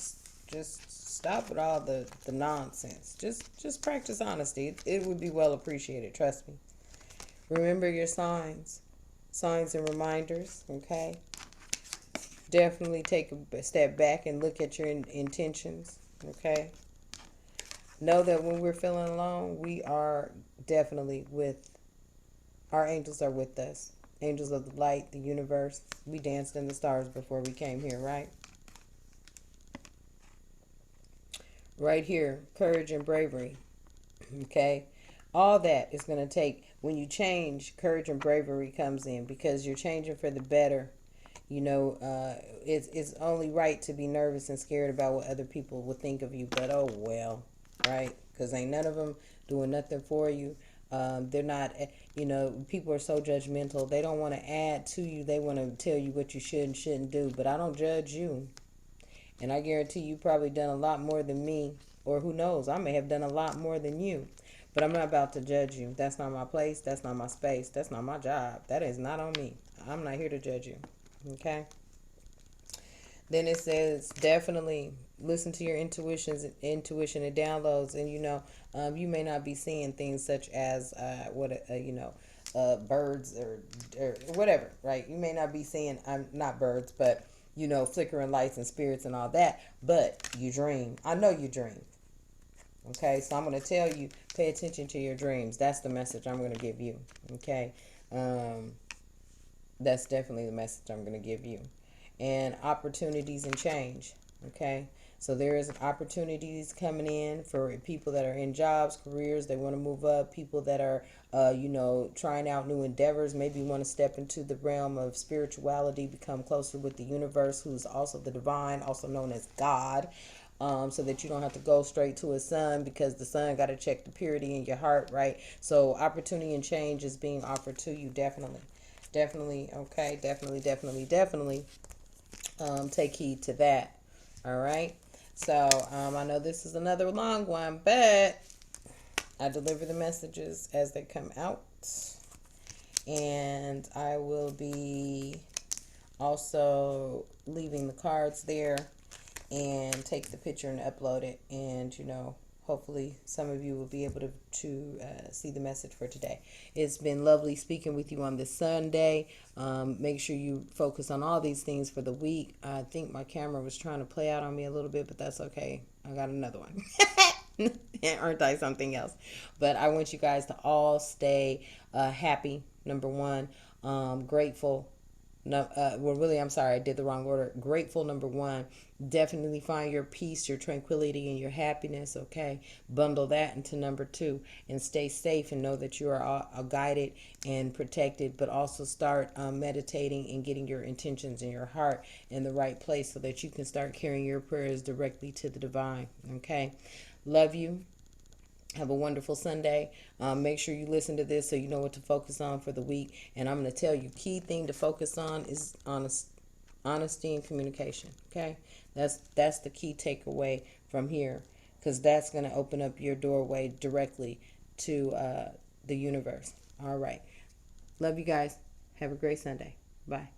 just stop with all the nonsense. Just practice honesty. It would be well appreciated, trust me. Remember your signs and reminders, okay? Definitely take a step back and look at your intentions, okay? Know that when we're feeling alone, we are definitely with, our angels are with us. Angels of the light, the universe. We danced in the stars before we came here, right? Right here, courage and bravery, okay? All that is going to take, when you change, courage and bravery comes in because you're changing for the better. You know, it's only right to be nervous and scared about what other people will think of you, but oh well, right? Because ain't none of them doing nothing for you. They're not, you know, people are so judgmental. They don't want to add to you. They want to tell you what you should and shouldn't do, but I don't judge you. And I guarantee you probably done a lot more than me, or who knows, I may have done a lot more than you. But I'm not about to judge you. That's not my place. That's not my space. That's not my job. That is not on me. I'm not here to judge you. Okay? Then it says definitely listen to your intuition and downloads. And you know, you may not be seeing things such as birds or whatever, right? You may not be seeing not birds, but you know, flickering lights and spirits and all that. But you dream. I know you dream. Okay, so I'm going to tell you, pay attention to your dreams. That's the message I'm going to give you. Okay, that's definitely the message I'm going to give you. And opportunities and change. Okay, so there is opportunities coming in for people that are in jobs, careers, they want to move up. People that are, trying out new endeavors, maybe want to step into the realm of spirituality, become closer with the universe, who's also the divine, also known as God. So that you don't have to go straight to a sun because the sun got to check the purity in your heart, right? So opportunity and change is being offered to you, definitely. Definitely, okay, definitely. Take heed to that, all right? So I know this is another long one, but I deliver the messages as they come out. And I will be also leaving the cards there and take the picture and upload it. And, you know, hopefully some of you will be able to see the message for today. It's been lovely speaking with you on this Sunday. Make sure you focus on all these things for the week. I think my camera was trying to play out on me a little bit, but that's okay. I got another one. Aren't I something else? But I want you guys to all stay happy, number one, grateful. No, I'm sorry, I did the wrong order. Grateful, number one. Definitely find your peace, your tranquility, and your happiness, okay? Bundle that into number two. And stay safe and know that you are all guided and protected, but also start meditating and getting your intentions in your heart in the right place so that you can start carrying your prayers directly to the divine, okay? Love you. Have a wonderful Sunday. Make sure you listen to this so you know what to focus on for the week. And I'm going to tell you, key thing to focus on is honesty and communication. Okay, that's the key takeaway from here, because that's going to open up your doorway directly to the universe. All right. Love you guys. Have a great Sunday. Bye.